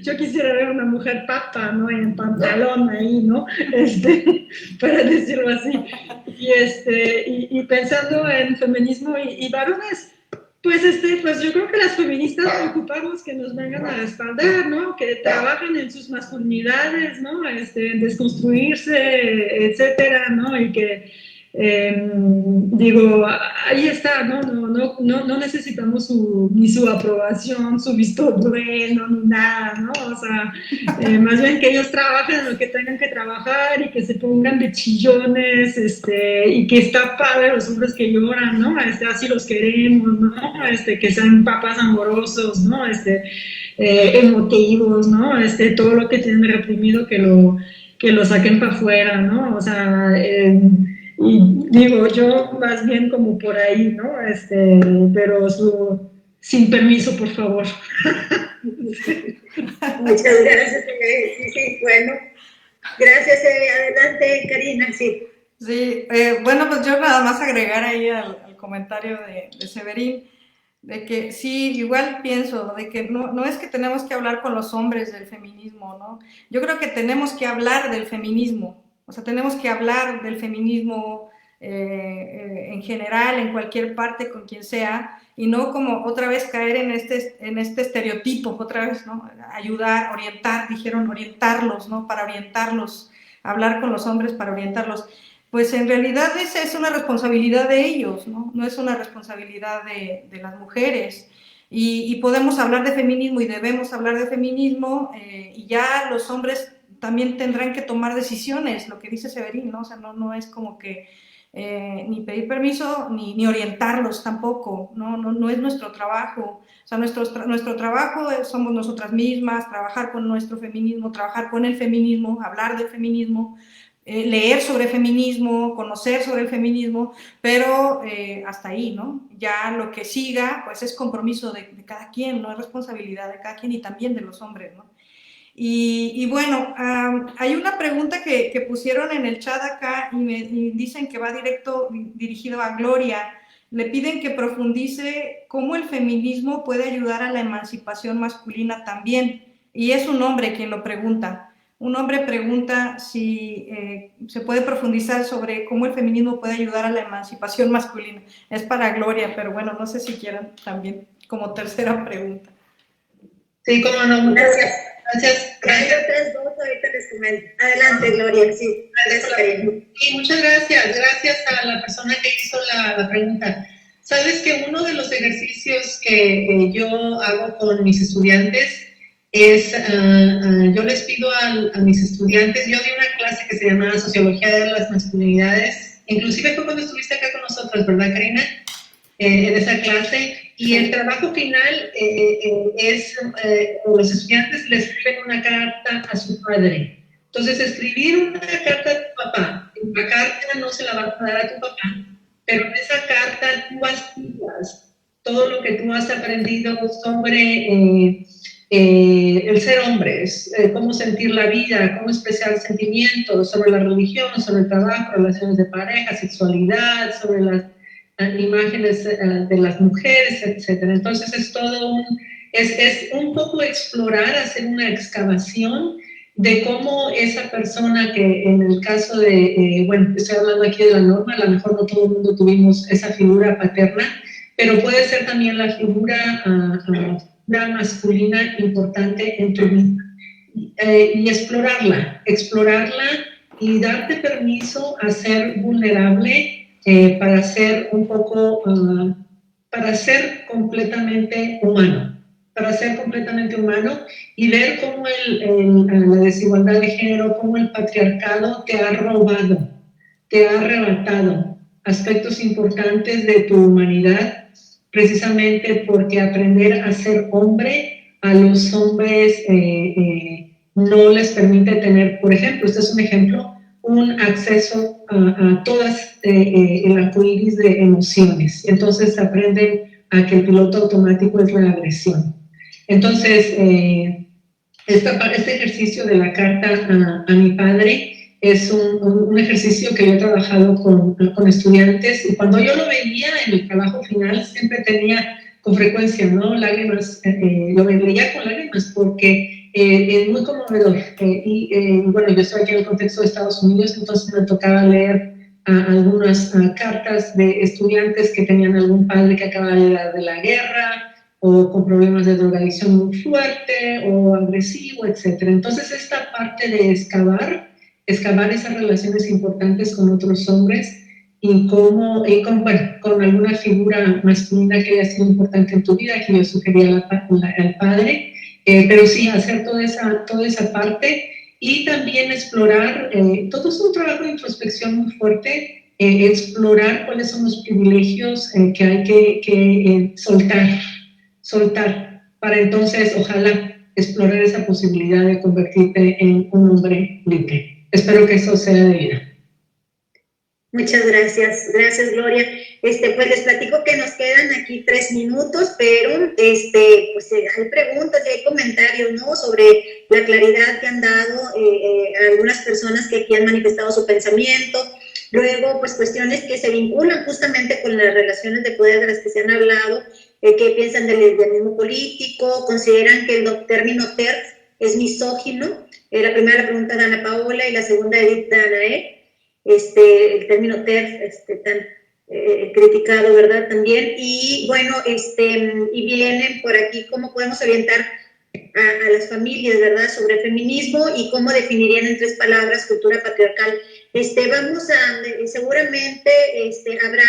Yo quisiera ver una mujer papa, ¿no? En pantalón ahí, ¿no? Para decirlo así. Y pensando en feminismo y varones, pues yo creo que las feministas ocupamos que nos vengan a respaldar, ¿no? Que trabajen en sus masculinidades, ¿no? En desconstruirse, etcétera, ¿no? Y que digo, ahí está, no necesitamos ni su aprobación, su visto bueno, ni nada, ¿no? O sea, más bien que ellos trabajen en lo que tengan que trabajar y que se pongan de chillones, y que está padre los hombres que lloran, ¿no? Así los queremos, ¿no? Que sean papás amorosos, ¿no? Emotivos, ¿no? Todo lo que tienen reprimido que lo saquen para afuera, ¿no? O sea, y digo, yo más bien como por ahí, ¿no? Pero sin permiso, por favor. Muchas gracias, sí, bueno. Gracias, adelante, Karina, sí. Sí, bueno, pues yo nada más agregar ahí al comentario de Severín, de que sí, igual pienso, de que no es que tenemos que hablar con los hombres del feminismo, ¿no? Yo creo que tenemos que hablar del feminismo. O sea, tenemos que hablar del feminismo en general, en cualquier parte, con quien sea, y no como otra vez caer en este estereotipo, otra vez, ¿no? Ayudar, orientar, dijeron orientarlos, ¿no? Para orientarlos, hablar con los hombres para orientarlos. Pues en realidad esa es una responsabilidad de ellos, ¿no? No es una responsabilidad de las mujeres. Y podemos hablar de feminismo y debemos hablar de feminismo, y ya los hombres también tendrán que tomar decisiones, lo que dice Severín, ¿no? O sea, no es como que ni pedir permiso ni orientarlos tampoco, no es nuestro trabajo. O sea, nuestro trabajo somos nosotras mismas, trabajar con nuestro feminismo, trabajar con el feminismo, hablar del feminismo, leer sobre feminismo, conocer sobre el feminismo, pero hasta ahí, ¿no? Ya lo que siga, pues es compromiso de cada quien, no es responsabilidad de cada quien y también de los hombres, ¿no? Y bueno, hay una pregunta que pusieron en el chat acá y dicen que va dirigido a Gloria. Le piden que profundice cómo el feminismo puede ayudar a la emancipación masculina también. Y es un hombre quien lo pregunta. Un hombre pregunta si se puede profundizar sobre cómo el feminismo puede ayudar a la emancipación masculina. Es para Gloria, pero bueno, no sé si quieran también como tercera pregunta. Sí, cómo no. Gracias. Gracias. Hay otras dos, ahorita les comento. Adelante, Gloria, sí. Sí, muchas gracias. Gracias a la persona que hizo la pregunta. Sabes que uno de los ejercicios que yo hago con mis estudiantes es, yo les pido a mis estudiantes, yo di una clase que se llamaba Sociología de las Masculinidades, inclusive fue cuando estuviste acá con nosotros, ¿verdad, Karina? En esa clase. Y el trabajo final es, los estudiantes le escriben una carta a su padre. Entonces, escribir una carta a tu papá, la carta no se la vas a dar a tu papá, pero en esa carta tú activas todo lo que tú has aprendido sobre el ser hombres, cómo sentir la vida, cómo expresar sentimientos, sobre la religión, sobre el trabajo, relaciones de pareja, sexualidad, sobre las imágenes de las mujeres, etcétera. Entonces es todo es un poco explorar, hacer una excavación de cómo esa persona que en el caso de, bueno, estoy hablando aquí de la norma, a lo mejor no todo el mundo tuvimos esa figura paterna, pero puede ser también la figura masculina importante en tu vida. Y explorarla y darte permiso a ser vulnerable, para ser un poco, para ser completamente humano, y ver cómo la desigualdad de género, cómo el patriarcado te ha robado, te ha arrebatado aspectos importantes de tu humanidad, precisamente porque aprender a ser hombre a los hombres no les permite tener, por ejemplo, este es un ejemplo, un acceso a todas el arcoíris de emociones. Entonces aprenden a que el piloto automático es la agresión. Entonces, este ejercicio de la carta a mi padre es un ejercicio que yo he trabajado con estudiantes, y cuando yo lo veía en el trabajo final siempre tenía con frecuencia, ¿no?, lágrimas, lo leía con lágrimas porque es muy conmovedor. Bueno, yo estoy aquí en el contexto de Estados Unidos, entonces me tocaba leer algunas cartas de estudiantes que tenían algún padre que acaba de llegar de la guerra, o con problemas de drogadicción muy fuerte, o agresivo, etc. Entonces esta parte de excavar esas relaciones importantes con otros hombres, y cómo, bueno, con alguna figura masculina que haya sido importante en tu vida, que yo sugería al padre, pero sí, hacer toda esa parte, y también explorar, todo es un trabajo de introspección muy fuerte, explorar cuáles son los privilegios que hay que soltar, para entonces, ojalá, explorar esa posibilidad de convertirte en un hombre libre. Espero que eso sea de vida. Muchas gracias, Gloria. Pues les platico que nos quedan aquí 3 minutos, pero pues hay preguntas y hay comentarios, ¿no?, sobre la claridad que han dado algunas personas que aquí han manifestado su pensamiento. Luego, pues cuestiones que se vinculan justamente con las relaciones de poder de las que se han hablado, que piensan del lesbianismo político, consideran que el término TERF es misógino. La primera pregunta de Ana Paola y la segunda de Danae. El término TERF tan criticado, ¿verdad?, también. Y bueno, y vienen por aquí cómo podemos orientar a las familias, ¿verdad?, sobre el feminismo y cómo definirían en 3 palabras cultura patriarcal. Vamos a, seguramente habrá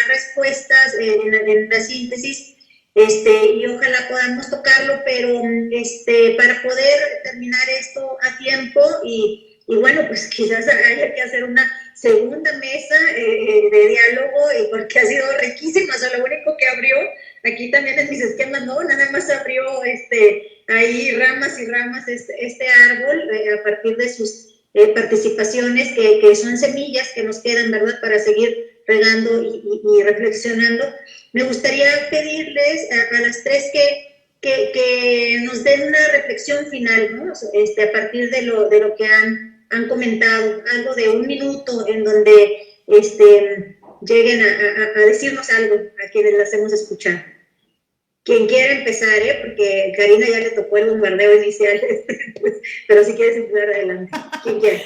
respuestas en la síntesis, y ojalá podamos tocarlo, pero para poder terminar esto a tiempo, y bueno, pues quizás haya que hacer una segunda mesa de diálogo, porque ha sido riquísima. O sea, lo único que abrió aquí también en mis esquemas, no, nada más abrió ahí ramas y ramas este árbol a partir de sus participaciones, que son semillas que nos quedan, ¿verdad?, para seguir regando y reflexionando. Me gustaría pedirles a las 3 que nos den una reflexión final, ¿no?, a partir de lo que han comentado, algo de 1 minuto en donde lleguen a decirnos algo a quienes las hemos escuchado. Quien quiera empezar, porque Karina ya le tocó el bombardeo inicial, pues, pero si quieres empezar, adelante. Quien quiera.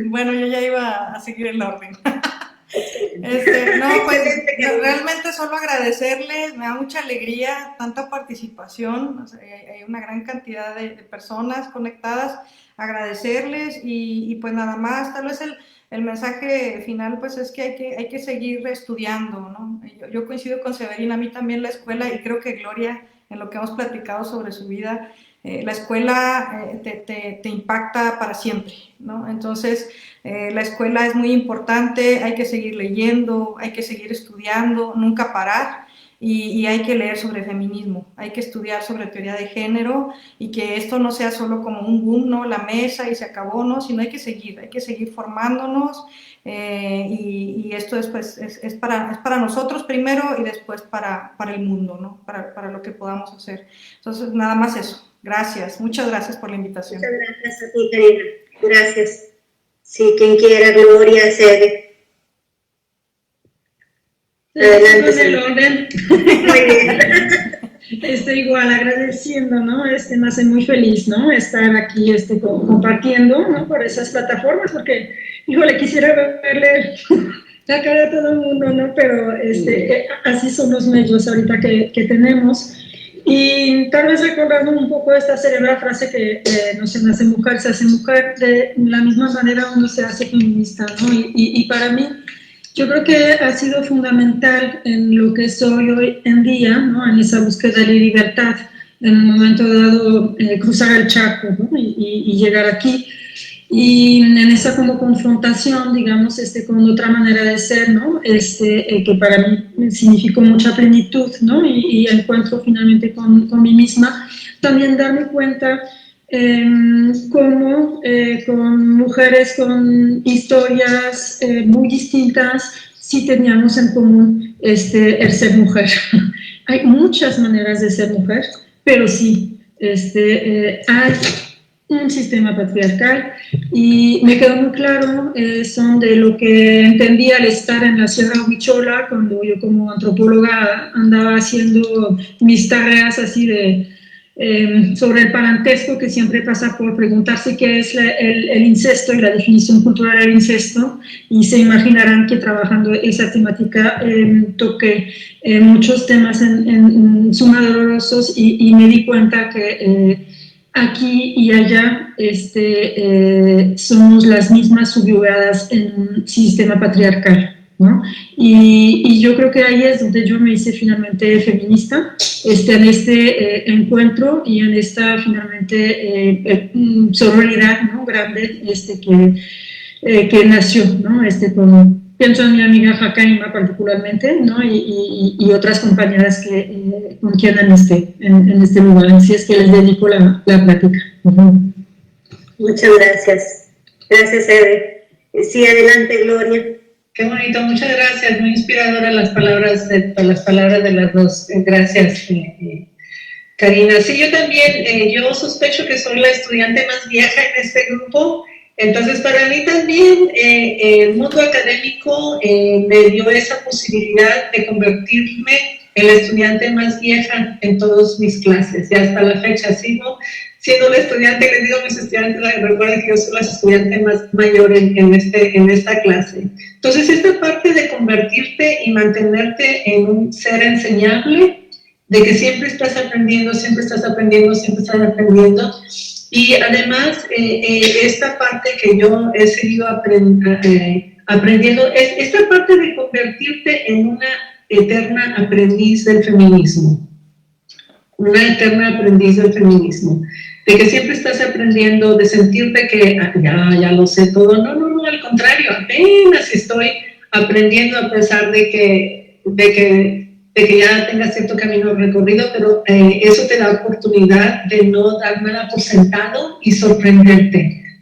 Bueno, yo ya iba a seguir el orden. No, pues realmente solo agradecerles, me da mucha alegría tanta participación, o sea, hay una gran cantidad de personas conectadas, agradecerles, y pues nada más, tal vez el mensaje final pues es que hay que seguir estudiando, ¿no? Yo coincido con Severina, a mí también la escuela, y creo que Gloria, en lo que hemos platicado sobre su vida, la escuela te impacta para siempre, ¿no? Entonces, la escuela es muy importante, hay que seguir leyendo, hay que seguir estudiando, nunca parar, y hay que leer sobre feminismo, hay que estudiar sobre teoría de género, y que esto no sea solo como un boom, ¿no?, la mesa y se acabó, ¿no?, sino hay que seguir formándonos, y esto después es para nosotros primero, y después para el mundo, ¿no?, para lo que podamos hacer. Entonces, nada más eso. Gracias, muchas gracias por la invitación. Muchas gracias a ti, Karina. Gracias. Sí, quien quiera, Gloria, Cede. Adelante, en el orden. Muy bien. Igual agradeciendo, ¿no? Me hace muy feliz, ¿no?, estar aquí compartiendo, ¿no?, por esas plataformas, porque, híjole, quisiera verle la cara a todo el mundo, ¿no?, pero así son los medios ahorita que tenemos. Y tal vez recordando un poco esta célebre frase que no se nace mujer, se hace mujer, de la misma manera uno se hace feminista, ¿no? Y para mí, yo creo que ha sido fundamental en lo que soy hoy en día, ¿no?, en esa búsqueda de libertad, en un momento dado cruzar el charco, ¿no?, y llegar aquí. Y en esa como confrontación, digamos, con otra manera de ser, ¿no?, que para mí significó mucha plenitud, ¿no?, y encuentro finalmente con mí misma, también darme cuenta cómo con mujeres con historias muy distintas sí teníamos en común el ser mujer. Hay muchas maneras de ser mujer, pero sí, hay un sistema patriarcal y me quedó muy claro, son de lo que entendí al estar en la Sierra Huichola, cuando yo como antropóloga andaba haciendo mis tareas así de sobre el parentesco, que siempre pasa por preguntarse qué es el incesto y la definición cultural del incesto, y se imaginarán que trabajando esa temática toqué muchos temas en suma dolorosos y me di cuenta que aquí y allá somos las mismas subyugadas en un sistema patriarcal, ¿no? Y yo creo que ahí es donde yo me hice finalmente feminista, en este encuentro y en esta finalmente sororidad, ¿no? Grande que nació, ¿no? Pienso en mi amiga Jacaima particularmente, ¿no? Y otras compañeras que con quien en este lugar, así es que les dedico la plática. Muchas gracias. Gracias, Eve. Sí, adelante, Gloria. Qué bonito, muchas gracias, muy inspiradoras las palabras de las dos. Gracias, Karina. Sí, yo también, yo sospecho que soy la estudiante más vieja en este grupo, entonces para mí también el mundo académico me dio esa posibilidad de convertirme en la estudiante más vieja en todas mis clases, y hasta la fecha sigo siendo la estudiante. Les digo a mis estudiantes, recuerden que yo soy la estudiante más mayor en esta clase. Entonces, esta parte de convertirte y mantenerte en un ser enseñable, de que siempre estás aprendiendo, siempre estás aprendiendo, siempre estás aprendiendo, y además esta parte que yo he seguido aprendiendo, es esta parte de convertirte en una eterna aprendiz del feminismo. Una eterna aprendiz del feminismo, de que siempre estás aprendiendo, de sentirte que ya lo sé todo. No, al contrario, apenas estoy aprendiendo, a pesar de que ya tengas cierto camino recorrido, pero eso te da oportunidad de no dar nada por sentado y sorprenderte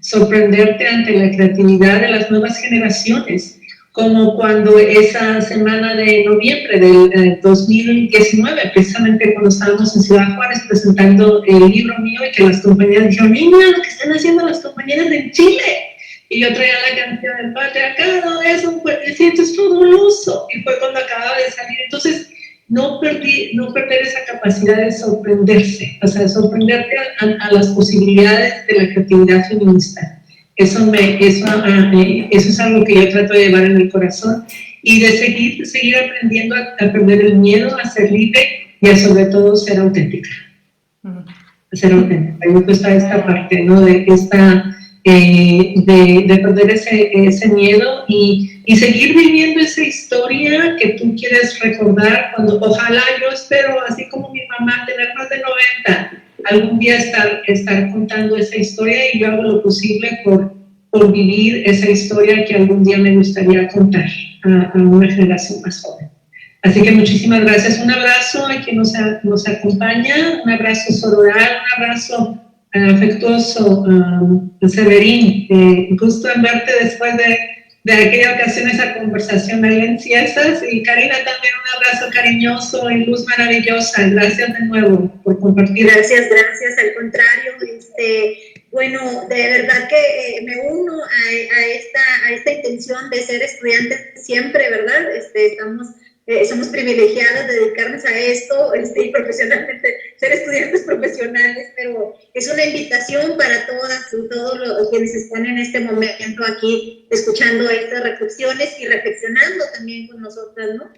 ante la creatividad de las nuevas generaciones, como cuando esa semana de noviembre del 2019, precisamente cuando estábamos en Ciudad Juárez presentando el libro mío, y que las compañeras dijeron, mira lo que están haciendo las compañeras en Chile, y yo traía la canción del patriarcado, es fabuloso, y fue cuando acababa de salir. Entonces no perder esa capacidad de sorprenderse, o sea, sorprenderte a las posibilidades de la creatividad feminista. Eso es algo que yo trato de llevar en el corazón, y de seguir aprendiendo a perder el miedo, a ser libre y a sobre todo ser auténtica. Ser auténtica. Y me gusta esta parte, ¿no? De perder ese miedo y seguir viviendo esa historia que tú quieres recordar, cuando ojalá, yo espero, así como mi mamá, tener más de 90, algún día estar contando esa historia, y yo hago lo posible por vivir esa historia que algún día me gustaría contar a una generación más joven. Así que muchísimas gracias. Un abrazo a quien nos acompaña, un abrazo sororal, un abrazo afectuoso, Severín. Gusto en verte después de aquella ocasión, esa conversación ahí en Ciesas. Y Karina, también un abrazo cariñoso y luz maravillosa. Gracias de nuevo por compartir. Gracias, al contrario. Bueno, de verdad que me uno a esta intención de ser estudiantes siempre, ¿verdad? Somos privilegiados de dedicarnos a esto y profesionalmente ser estudiantes profesionales, pero es una invitación para todas y todos los quienes están en este momento aquí escuchando estas reflexiones y reflexionando también con nosotras, ¿no?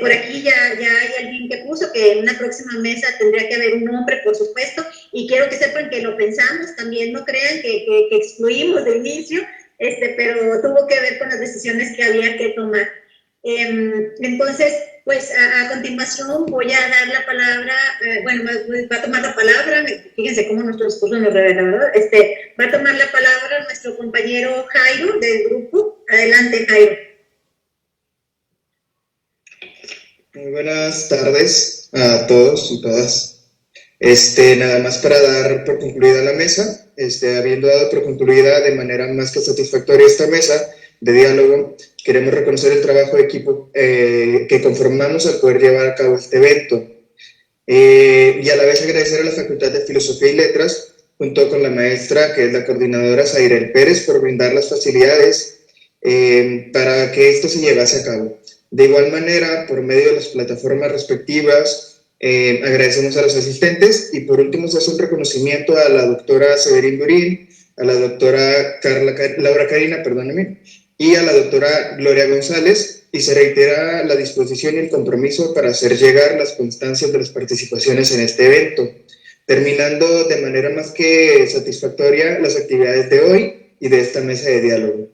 Por aquí ya hay alguien que puso que en una próxima mesa tendría que haber un hombre, por supuesto, y quiero que sepan que lo pensamos también, no crean que excluimos de inicio, pero tuvo que ver con las decisiones que había que tomar. Entonces, pues a continuación voy a dar la palabra, va a tomar la palabra, fíjense cómo nuestro discurso nos revela, ¿verdad? Va a tomar la palabra nuestro compañero Jairo del grupo. Adelante, Jairo. Muy buenas tardes a todos y todas. Nada más para dar por concluida la mesa, habiendo dado por concluida de manera más que satisfactoria esta mesa de diálogo, queremos reconocer el trabajo de equipo que conformamos al poder llevar a cabo este evento. Y a la vez agradecer a la Facultad de Filosofía y Letras, junto con la maestra, que es la coordinadora Zairel Pérez, por brindar las facilidades para que esto se llevase a cabo. De igual manera, por medio de las plataformas respectivas, agradecemos a los asistentes y por último se hace un reconocimiento a la doctora Severín Durín, a la doctora Laura Karina, perdóneme, y a la doctora Gloria González, y se reitera la disposición y el compromiso para hacer llegar las constancias de las participaciones en este evento, terminando de manera más que satisfactoria las actividades de hoy y de esta mesa de diálogo.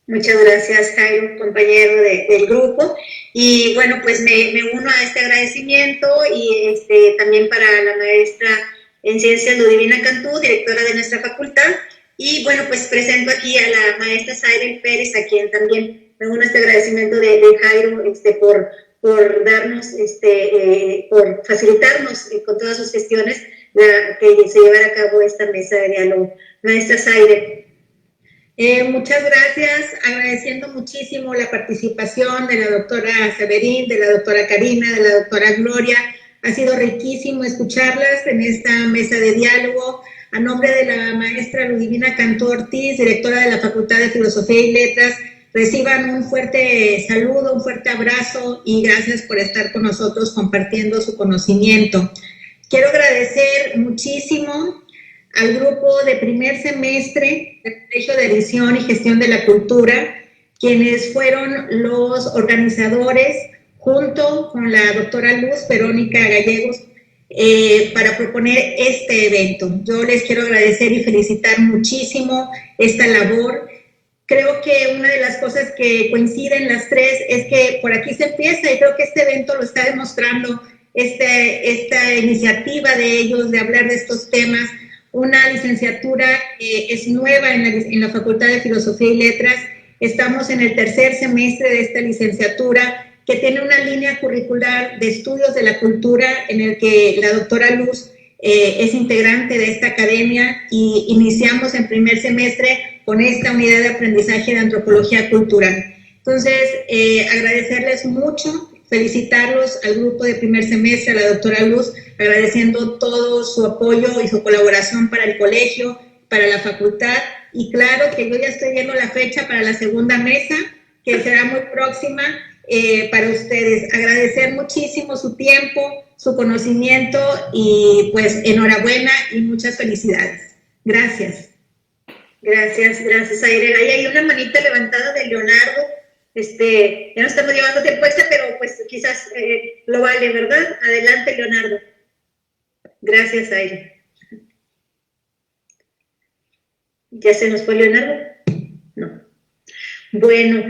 Muchas gracias, Jairo, compañero del grupo. Y bueno, pues me uno a este agradecimiento y también para la maestra en Ciencias Ludivina Cantú, directora de nuestra facultad. Y bueno, pues presento aquí a la maestra Zairel Pérez, a quien también me uno a este agradecimiento de Jairo por darnos, por facilitarnos con todas sus gestiones que se llevara a cabo esta mesa de diálogo. Maestra Zairel. Muchas gracias, agradeciendo muchísimo la participación de la doctora Severín, de la doctora Karina, de la doctora Gloria. Ha sido riquísimo escucharlas en esta mesa de diálogo. A nombre de la maestra Ludivina Cantú Ortiz, directora de la Facultad de Filosofía y Letras, reciban un fuerte saludo, un fuerte abrazo y gracias por estar con nosotros compartiendo su conocimiento. Quiero agradecer muchísimo al grupo de primer semestre del Colegio de Edición y Gestión de la Cultura, quienes fueron los organizadores, junto con la doctora Luz Verónica Gallegos, para proponer este evento. Yo les quiero agradecer y felicitar muchísimo esta labor. Creo que una de las cosas que coinciden las tres es que por aquí se empieza y creo que este evento lo está demostrando, esta iniciativa de ellos de hablar de estos temas. Una licenciatura que es nueva en la Facultad de Filosofía y Letras. Estamos en el tercer semestre de esta licenciatura que tiene una línea curricular de estudios de la cultura en el que la doctora Luz es integrante de esta academia y iniciamos en primer semestre con esta unidad de aprendizaje de antropología cultural. Entonces, agradecerles mucho, felicitarlos al grupo de primer semestre, a la doctora Luz, agradeciendo todo su apoyo y su colaboración para el colegio, para la facultad, y claro que yo ya estoy viendo la fecha para la segunda mesa, que será muy próxima para ustedes. Agradecer muchísimo su tiempo, su conocimiento, y pues enhorabuena y muchas felicidades. Gracias. Gracias, Zairel. Ahí hay una manita levantada de Leonardo. Ya no estamos llevando tiempo extra, pero pues quizás lo vale, ¿verdad? Adelante, Leonardo. Gracias, Zairel. ¿Ya se nos fue Leonardo? No. Bueno,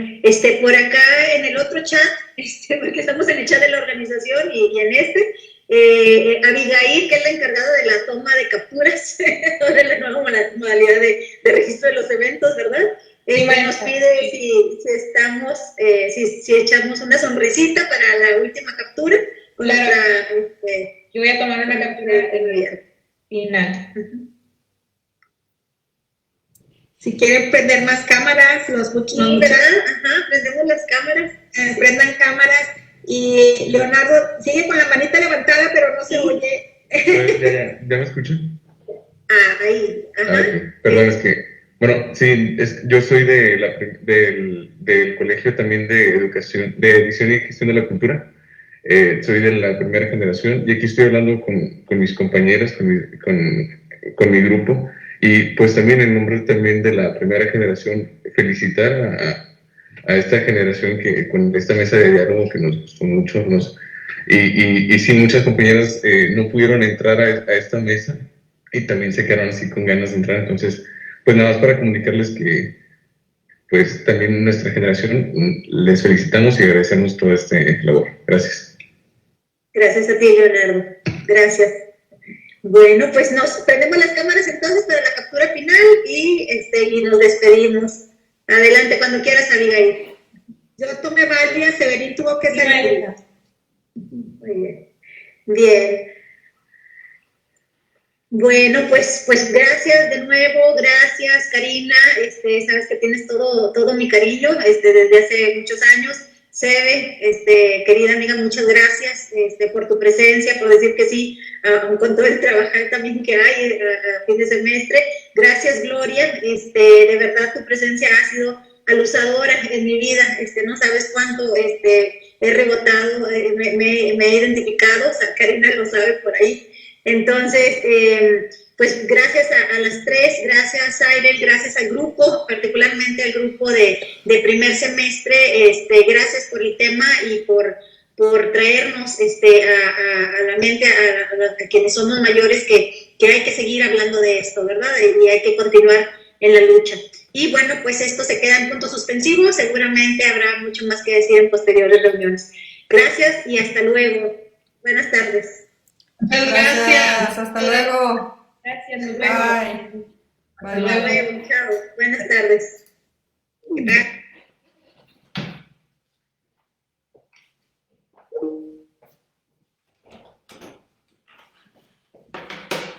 por acá en el otro chat, porque estamos en el chat de la organización y en Abigail, que es la encargada de la toma de capturas, de la nueva modalidad de registro de los eventos, ¿verdad? Nos pide si echamos una sonrisita para la última captura. Claro. Yo voy a tomar una captura final. Si quieren prender más cámaras, los escuchan. Sí, ¿verdad? Ajá, prendemos las cámaras. Prendan cámaras. Y Leonardo sigue con la manita levantada, pero no se oye. ¿Ya me escuchan? Ahí. Ajá. Okay. Perdón, es que, bueno, sí, yo soy del colegio también de educación, de edición y gestión de la cultura. Soy de la primera generación y aquí estoy hablando con mis compañeras, con mi grupo. Y pues también en nombre también de la primera generación, felicitar a esta generación que con esta mesa de diálogo que nos gustó mucho. Y sí, muchas compañeras no pudieron entrar a esta mesa y también se quedaron así con ganas de entrar. Entonces, pues nada más para comunicarles que pues también nuestra generación les felicitamos y agradecemos toda esta labor. Gracias. Gracias a ti, Leonardo. Gracias. Bueno, pues nos prendemos las cámaras entonces para la captura final y nos despedimos. Adelante, cuando quieras, Abigail. Yo tomé Valdia, Severín tuvo que salir. Muy bien. Bien. Bueno, pues gracias de nuevo, gracias Karina, sabes que tienes todo mi cariño, desde hace muchos años. Sebe, querida amiga, muchas gracias, por tu presencia, por decir que sí, con todo el trabajar también que hay a fin de semestre. Gracias Gloria, de verdad tu presencia ha sido alusadora en mi vida, no sabes cuánto, he rebotado, me he identificado, o sea, Karina lo sabe por ahí. Entonces, pues gracias a las tres, gracias Aire, gracias al grupo, particularmente al grupo de primer semestre, gracias por el tema y por traernos a la mente a quienes somos mayores que hay que seguir hablando de esto, ¿verdad? Y hay que continuar en la lucha. Y bueno, pues esto se queda en punto suspensivo, seguramente habrá mucho más que decir en posteriores reuniones. Gracias y hasta luego. Buenas tardes. Muchas gracias. Hasta luego. Gracias, nos vemos. Bye. Hasta luego, chao. Buenas tardes. Gracias.